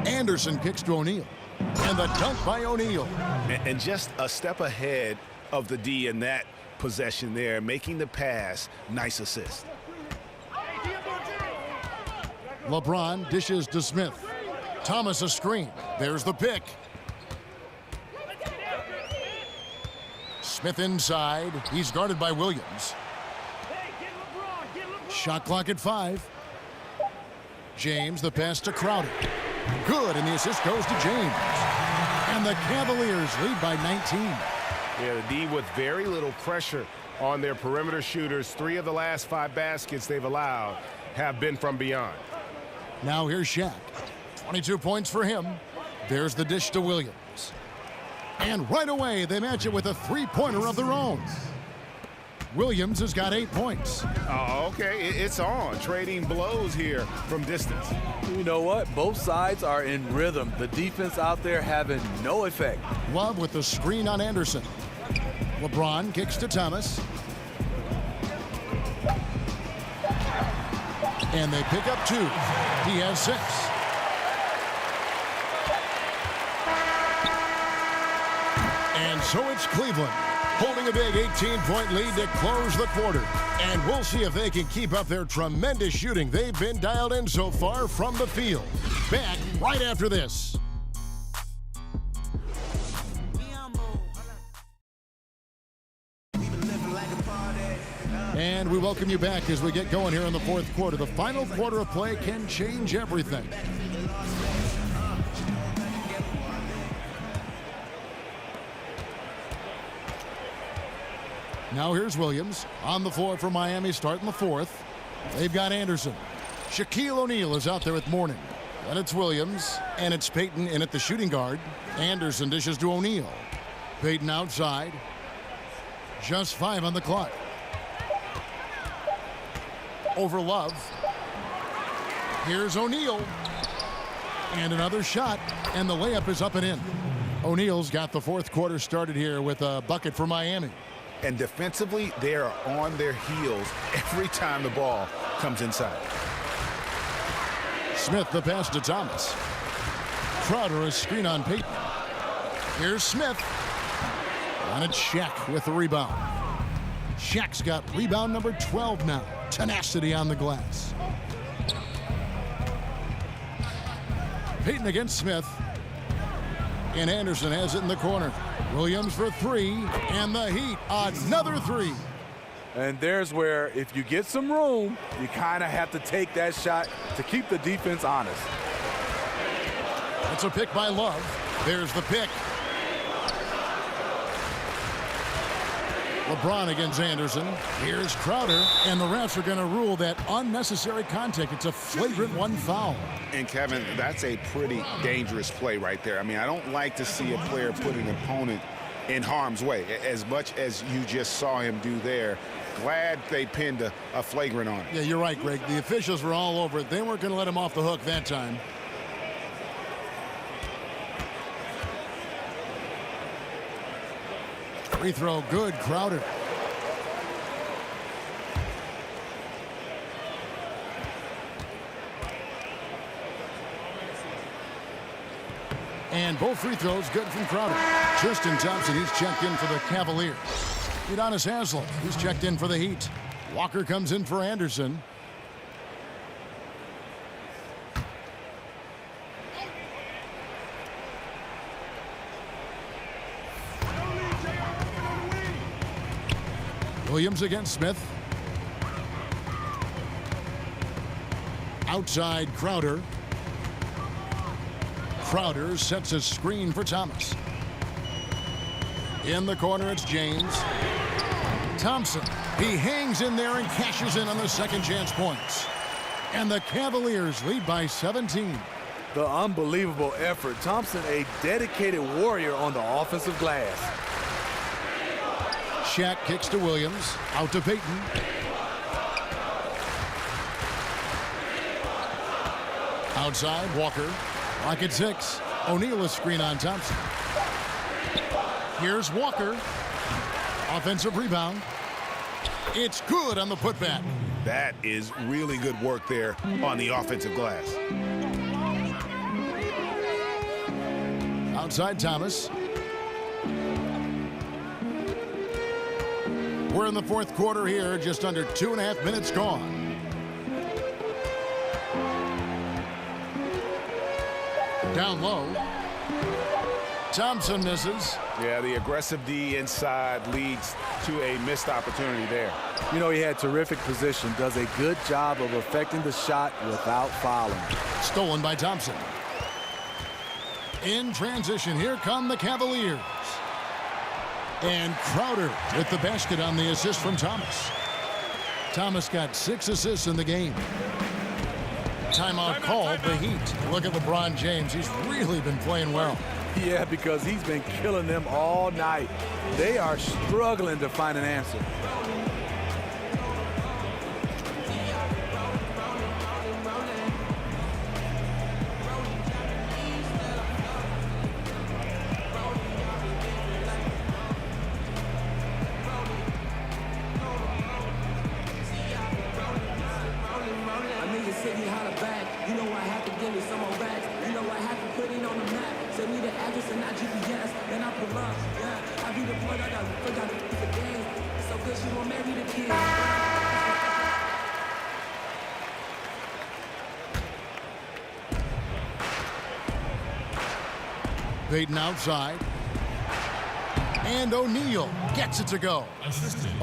Anderson kicks to O'Neal. And the dunk by O'Neal. And just a step ahead of the D in that possession there, making the pass. Nice assist. LeBron dishes to Smith. Thomas a screen. There's the pick. Smith inside. He's guarded by Williams. Shot clock at 5. James, the pass to Crowder. Good, and the assist goes to James. And the Cavaliers lead by 19. Yeah, the D with very little pressure on their perimeter shooters. 3 of the last 5 baskets they've allowed have been from beyond. Now here's Shaq. 22 points for him. There's the dish to Williams. And right away, they match it with a three-pointer of their own. Williams has got 8 points. Oh, okay, it's on. Trading blows here from distance. You know what? Both sides are in rhythm. The defense out there having no effect. Love with the screen on Anderson. LeBron kicks to Thomas. And they pick up 2. He has 6. And so it's Cleveland holding a big 18-point lead to close the quarter. And we'll see if they can keep up their tremendous shooting they've been dialed in so far from the field. Back right after this. And we welcome you back as we get going here in the fourth quarter. The final quarter of play can change everything. Now here's Williams on the floor for Miami starting the fourth. They've got Anderson. Shaquille O'Neal is out there with Mourning. Then it's Williams, and it's Payton in at the shooting guard. Anderson dishes to O'Neal. Payton outside. Just 5 on the clock. Over Love. Here's O'Neal. And another shot, and the layup is up and in. O'Neal's got the fourth quarter started here with a bucket for Miami. And defensively, they are on their heels every time the ball comes inside. Smith the pass to Thomas. Crowder a screen on Payton. Here's Smith. And it's Shaq with the rebound. Shaq's got rebound number 12 now. Tenacity on the glass. Payton against Smith. And Anderson has it in the corner. Williams for 3, and the Heat another 3. And there's where if you get some room, you kind of have to take that shot to keep the defense honest. That's a pick by Love. There's the pick. LeBron against Anderson. Here's Crowder, and the refs are going to rule that unnecessary contact. It's a flagrant one foul. And Kevin, that's a pretty dangerous play right there. I mean, I don't like to see a player put an opponent in harm's way, as much as you just saw him do there. Glad they pinned a flagrant on him. Yeah, you're right, Greg. The officials were all over it. They weren't going to let him off the hook that time. Free throw, good. Crowder. And both free throws good from Crowder. Tristan Thompson, he's checked in for the Cavaliers. Udonis Haslem, he's checked in for the Heat. Walker comes in for Anderson. Williams against Smith. Outside Crowder. Crowder sets a screen for Thomas. In the corner, it's James. Thompson, he hangs in there and cashes in on the second chance points. And the Cavaliers lead by 17. The unbelievable effort. Thompson, a dedicated warrior on the offensive glass. Shaq kicks to Williams. Out to Payton. Outside, Walker. Lock at 6. O'Neal a screen on Thompson. Here's Walker. Offensive rebound. It's good on the putback. That is really good work there on the offensive glass. Outside Thomas. We're in the fourth quarter here, just under 2.5 minutes gone. Down low. Thompson misses. Yeah, the aggressive D inside leads to a missed opportunity there. You know, he had terrific position, does a good job of affecting the shot without fouling. Stolen by Thompson. In transition, here come the Cavaliers. And Crowder with the basket on the assist from Thomas. Thomas got 6 assists in the game. Timeout called, the Heat. Look at LeBron James. He's really been playing well. Yeah, because he's been killing them all night. They are struggling to find an answer. Payton outside. And O'Neal gets it to go.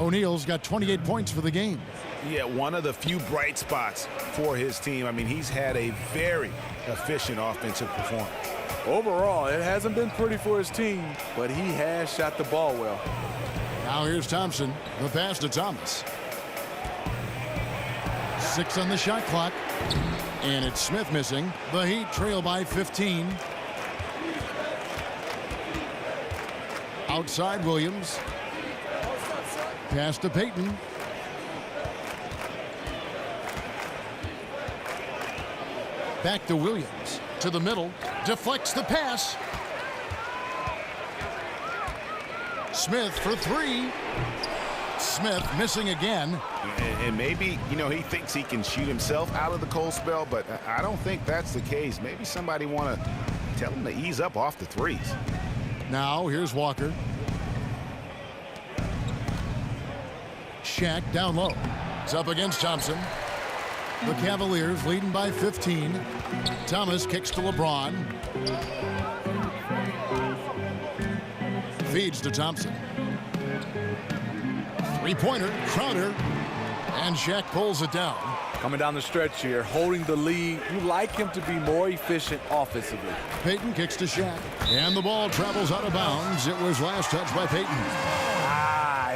O'Neal's got 28 points for the game. Yeah, one of the few bright spots for his team. I mean, he's had a very efficient offensive performance. Overall, it hasn't been pretty for his team, but he has shot the ball well. Now here's Thompson. The pass to Thomas. 6 on the shot clock. And it's Smith missing. The Heat trail by 15. Outside Williams. Pass to Payton. Back to Williams. To the middle. Deflects the pass. Smith for 3. Smith missing again. And maybe, you know, he thinks he can shoot himself out of the cold spell, but I don't think that's the case. Maybe somebody want to tell him to ease up off the threes. Now here's Walker. Shaq down low. It's up against Thompson. The Cavaliers leading by 15. Thomas kicks to LeBron. Feeds to Thompson. Three-pointer, Crowder. And Shaq pulls it down. Coming down the stretch here, holding the lead. You like him to be more efficient offensively. Payton kicks to Shaq. And the ball travels out of bounds. It was last touched by Payton.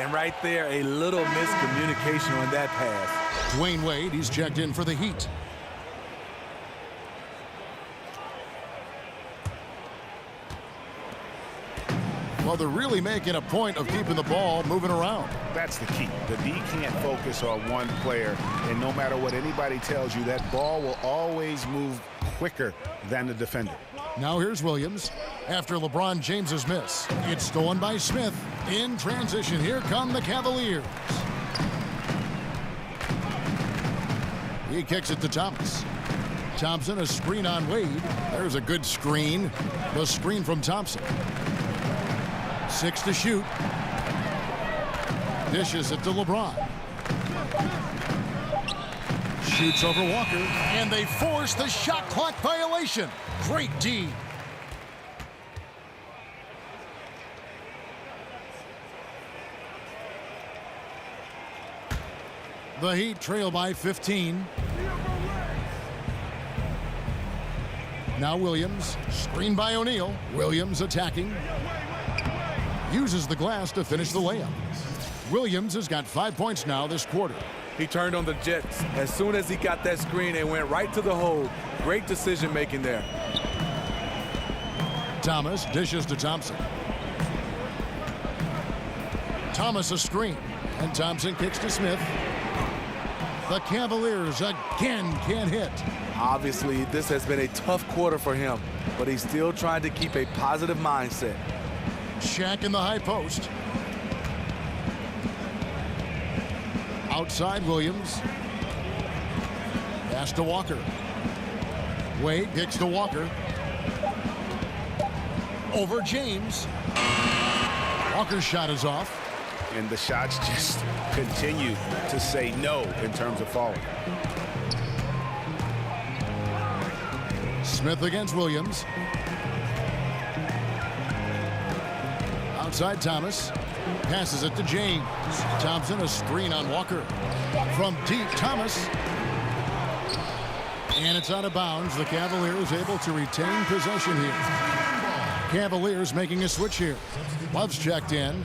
And right right there, a little miscommunication on that pass. Dwayne Wade, he's checked in for the Heat. Well, they're really making a point of keeping the ball moving around. That's the key. The D can't focus on one player, and no matter what anybody tells you, that ball will always move quicker than the defender. Now here's Williams. After LeBron James's miss, it's stolen by Smith. In transition, here come the Cavaliers. He kicks it to Thomas. Thompson, a screen on Wade. There's a good screen. The screen from Thompson. 6 to shoot. Dishes it to LeBron. Shoots over Walker, and they force the shot clock violation. Great D. The Heat trail by 15. Now Williams, screened by O'Neal. Williams attacking. Uses the glass to finish the layup. Williams has got 5 points now this quarter. He turned on the Jets. As soon as he got that screen, and went right to the hole. Great decision making there. Thomas dishes to Thompson. Thomas a screen, and Thompson kicks to Smith. The Cavaliers again can't hit. Obviously, this has been a tough quarter for him, but he's still trying to keep a positive mindset. Shaq in the high post. Outside Williams. Pass to Walker. Wade kicks to Walker. Over James. Walker's shot is off. And the shots just continue to say no in terms of falling. Smith against Williams. Outside Thomas. Passes it to James. Thompson, a screen on Walker. From deep, Thomas. And it's out of bounds. The Cavaliers able to retain possession here. Cavaliers making a switch here. Love's checked in.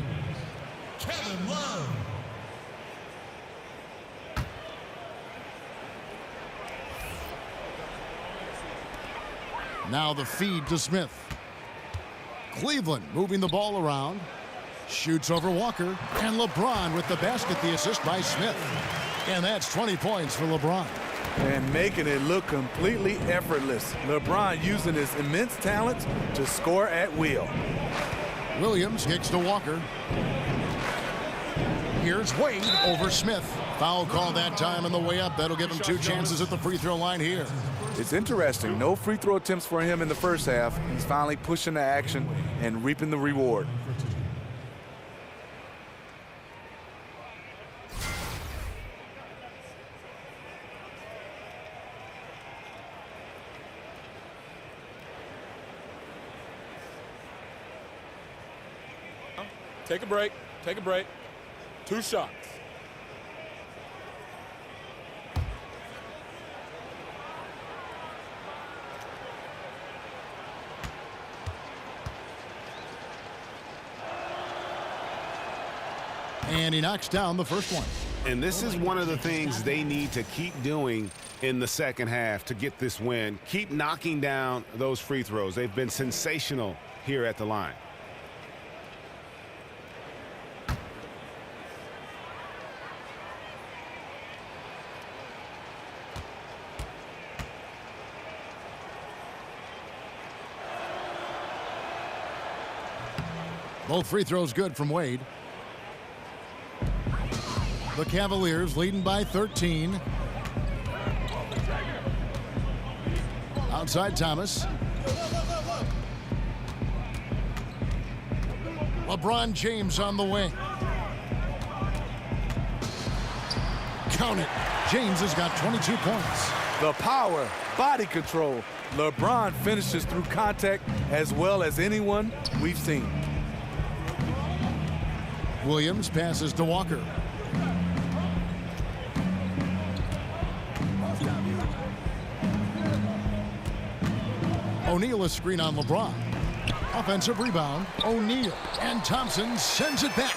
Now the feed to Smith. Cleveland moving the ball around. Shoots over Walker. And LeBron with the basket, the assist by Smith. And that's 20 points for LeBron. And making it look completely effortless. LeBron using his immense talent to score at will. Williams kicks to Walker. Here's Wade over Smith. Foul call that time on the way up. That'll give him 2 chances at the free throw line here. It's interesting. No free throw attempts for him in the first half. He's finally pushing the action and reaping the reward. Take a break. Take a break. 2 shots. And he knocks down the first one. And this is one of the things they need to keep doing in the second half to get this win. Keep knocking down those free throws. They've been sensational here at the line. Both free throws good from Wade. The Cavaliers leading by 13. Outside Thomas. LeBron James on the wing. Count it. James has got 22 points. The power, body control. LeBron finishes through contact as well as anyone we've seen. Williams passes to Walker. O'Neal a screen on LeBron. Offensive rebound. O'Neal. And Thompson sends it back.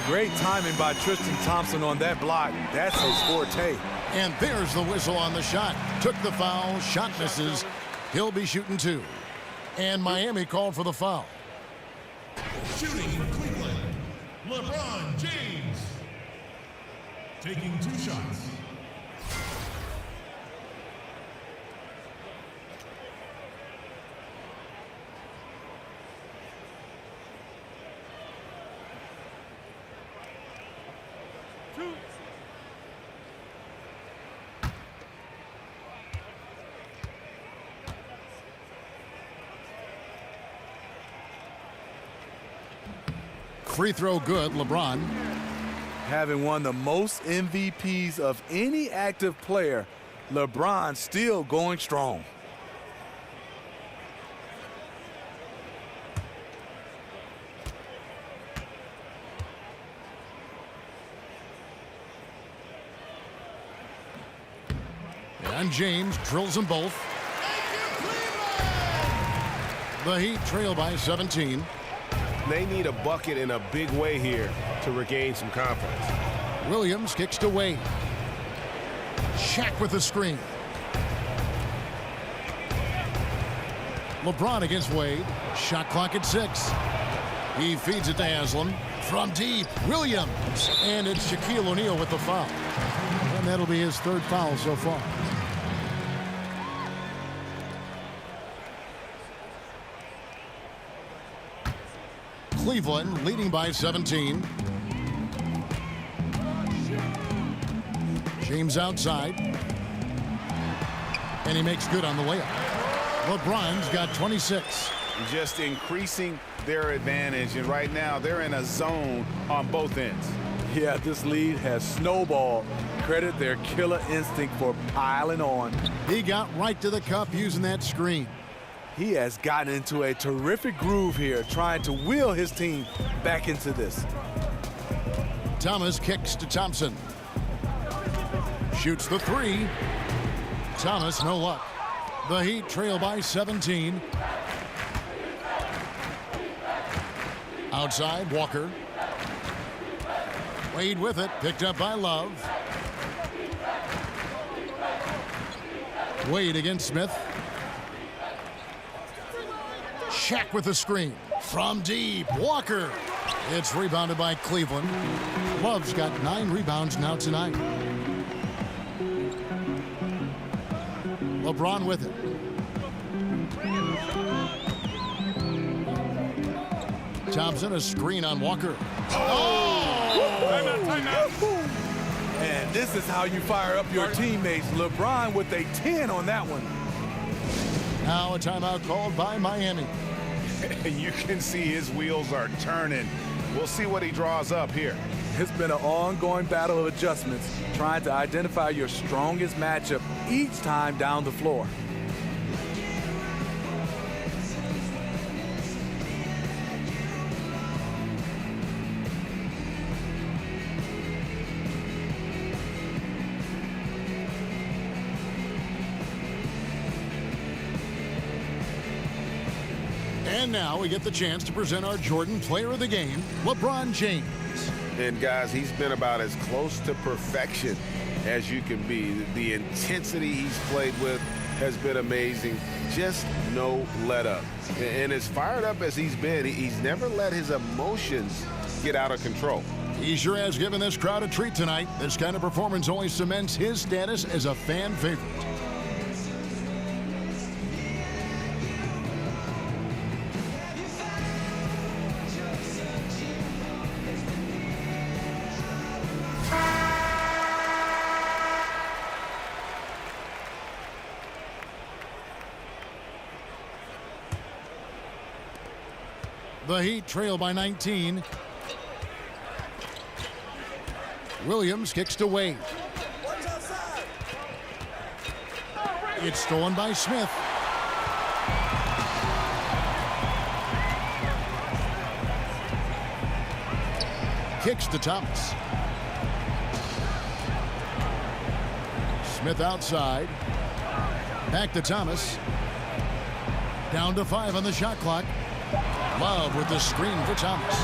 Great timing by Tristan Thompson on that block. That's his forte. And there's the whistle on the shot. Took the foul, shot misses. He'll be shooting 2. And Miami called for the foul. Shooting for Cleveland, LeBron James. Taking 2 shots. Free throw good, LeBron. Having won the most MVPs of any active player, LeBron still going strong. And James drills them both. The Heat trail by 17. They need a bucket in a big way here to regain some confidence. Williams kicks to Wade. Shaq with the screen. LeBron against Wade. Shot clock at 6. He feeds it to Haslam. From deep, Williams. And it's Shaquille O'Neal with the foul. And that'll be his 3rd foul so far. Cleveland leading by 17. James outside. And he makes good on the layup. LeBron's got 26. Just increasing their advantage, and right now they're in a zone on both ends. Yeah, this lead has snowballed. Credit their killer instinct for piling on. He got right to the cup using that screen. He has gotten into a terrific groove here, trying to wheel his team back into this. Thomas kicks to Thompson. Shoots the 3. Thomas, no luck. The Heat trail by 17. Outside, Walker. Wade with it, picked up by Love. Wade against Smith. Shaq with the screen. From deep, Walker. It's rebounded by Cleveland. Love's got 9 rebounds now tonight. LeBron with it. Thompson, a screen on Walker. Timeout. And this is how you fire up your teammates. LeBron with a 10 on that one. Now a timeout called by Miami. You can see his wheels are turning. We'll see what he draws up here. It's been an ongoing battle of adjustments, trying to identify your strongest matchup each time down the floor. And now we get the chance to present our Jordan Player of the Game, LeBron James. And guys, he's been about as close to perfection as you can be. The intensity he's played with has been amazing. Just no let up. And as fired up as he's been, he's never let his emotions get out of control. He sure has given this crowd a treat tonight. This kind of performance only cements his status as a fan favorite. The Heat trail by 19. Williams kicks to Wade. It's stolen by Smith. Kicks to Thomas. Smith outside. Back to Thomas. Down to 5 on the shot clock. Love with the screen for Thomas.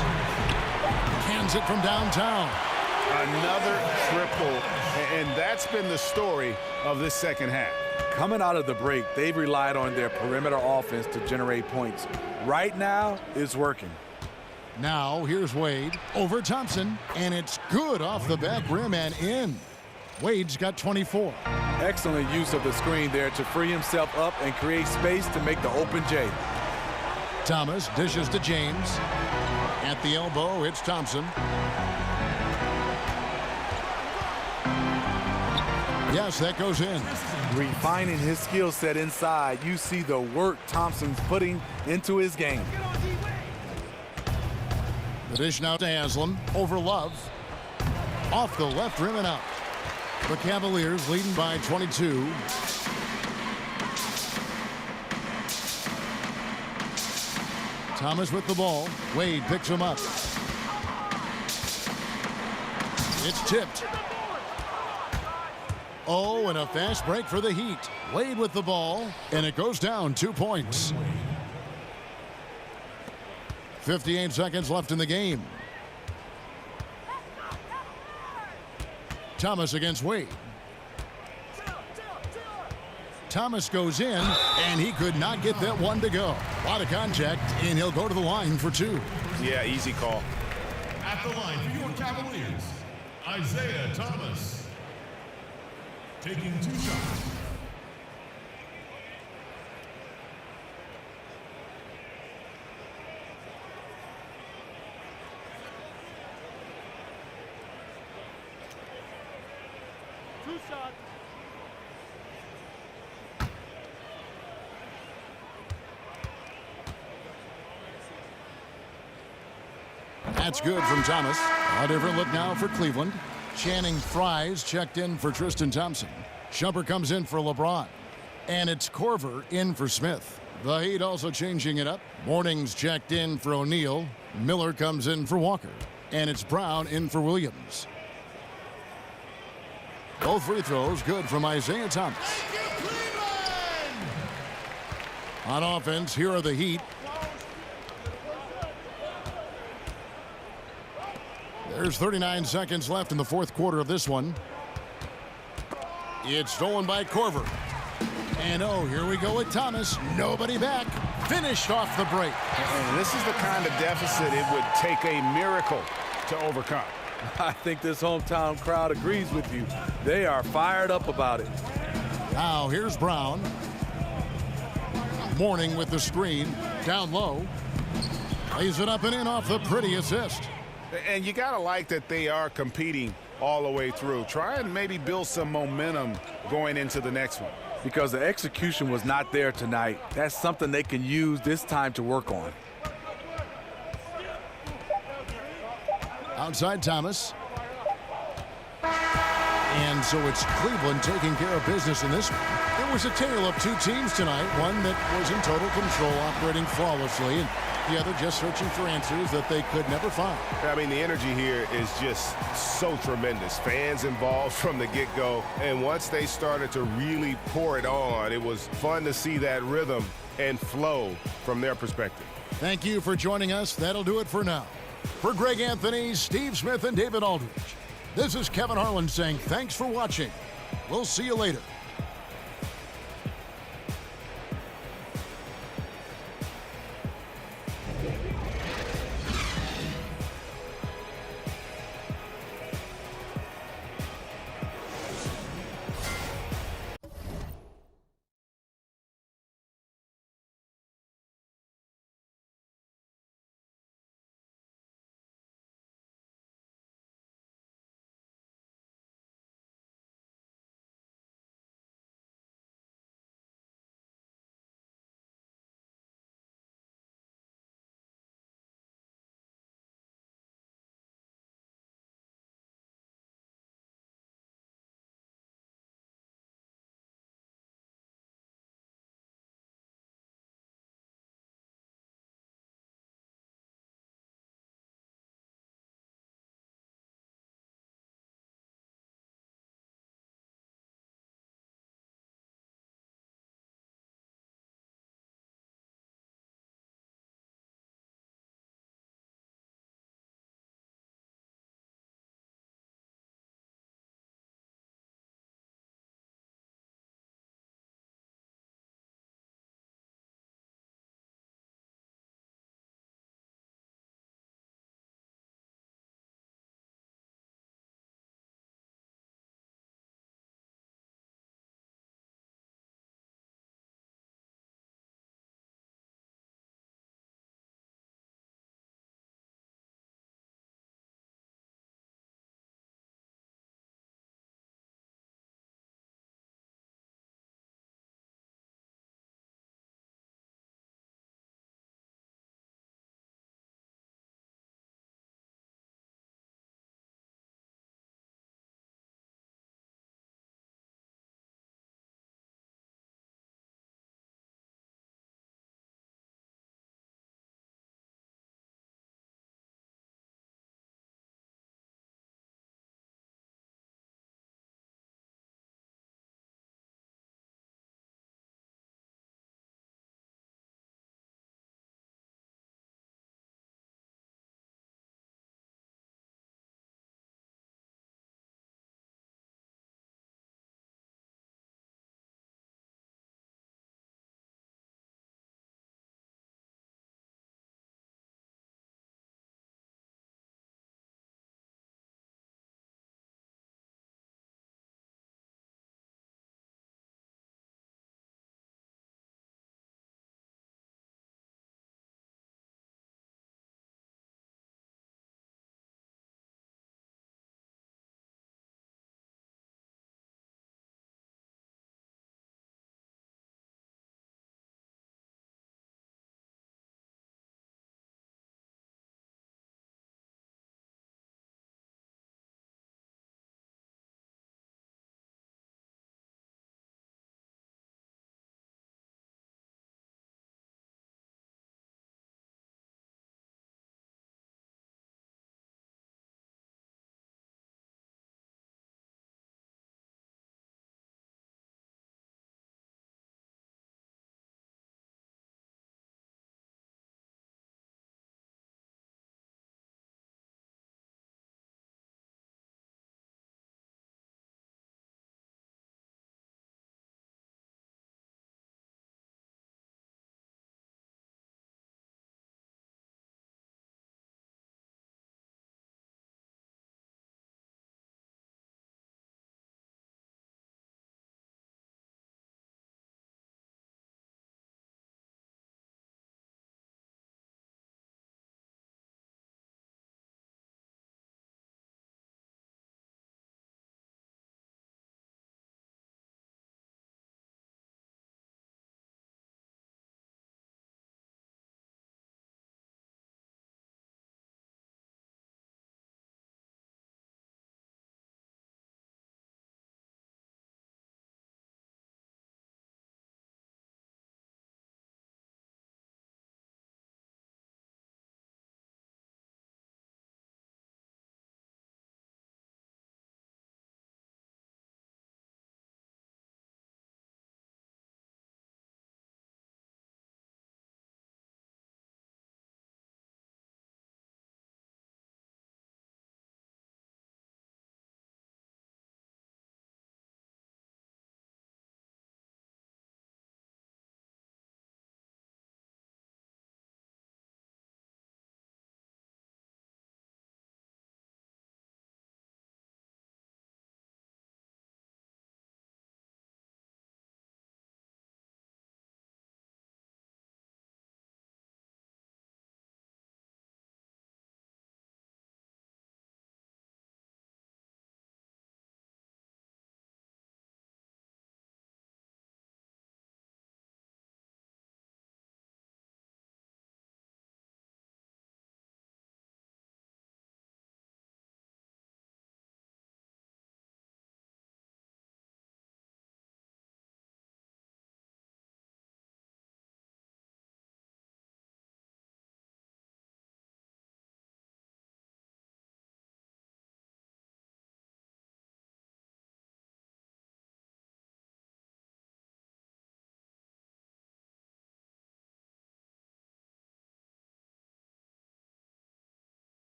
hands it from downtown. Another triple, and that's been the story of this second half. Coming out of the break, they've relied on their perimeter offense to generate points. Right now, it's working. Now, here's Wade over Thompson, and it's good off the back rim and in. Wade's got 24. Excellent use of the screen there to free himself up and create space to make the open J. Thomas dishes to James. At the elbow, it's Thompson. Yes, that goes in. Refining his skill set inside, you see the work Thompson's putting into his game. The dish now to Haslam over Love. Off the left rim and out. The Cavaliers leading by 22. Thomas with the ball. Wade picks him up. It's tipped. Oh, and a fast break for the Heat. Wade with the ball, and it goes down 2 points. 58 seconds left in the game. Thomas against Wade. Thomas goes in, and he could not get that one to go. A lot of contact, and he'll go to the line for two. Yeah, easy call. At the line for your Cavaliers, Isaiah Thomas. Taking 2 shots. That's good from Thomas. A different look now for Cleveland. Channing Frye's checked in for Tristan Thompson. Shumpert comes in for LeBron. And it's Korver in for Smith. The Heat also changing it up. Morning's checked in for O'Neal. Miller comes in for Walker. And it's Brown in for Williams. Both free throws good from Isaiah Thomas. On offense, here are the Heat. There's 39 seconds left in the fourth quarter of this one. It's stolen by Korver. And oh, here we go with Thomas. Nobody back. Finished off the break. And this is the kind of deficit it would take a miracle to overcome. I think this hometown crowd agrees with you. They are fired up about it. Now here's Brown. Morning with the screen. Down low. Lays it up and in off the pretty assist. And you got to like that they are competing all the way through. Try and maybe build some momentum going into the next one. Because the execution was not there tonight. That's something they can use this time to work on. Outside Thomas. And so it's Cleveland taking care of business in this one. It was a tale of two teams tonight. One that was in total control, operating flawlessly, and the other just searching for answers that they could never find. I mean, the energy here is just so tremendous. Fans involved from the get-go. And once they started to really pour it on, it was fun to see that rhythm and flow from their perspective. Thank you for joining us. That'll do it for now. For Greg Anthony, Steve Smith, and David Aldridge, this is Kevin Harlan saying thanks for watching. We'll see you later.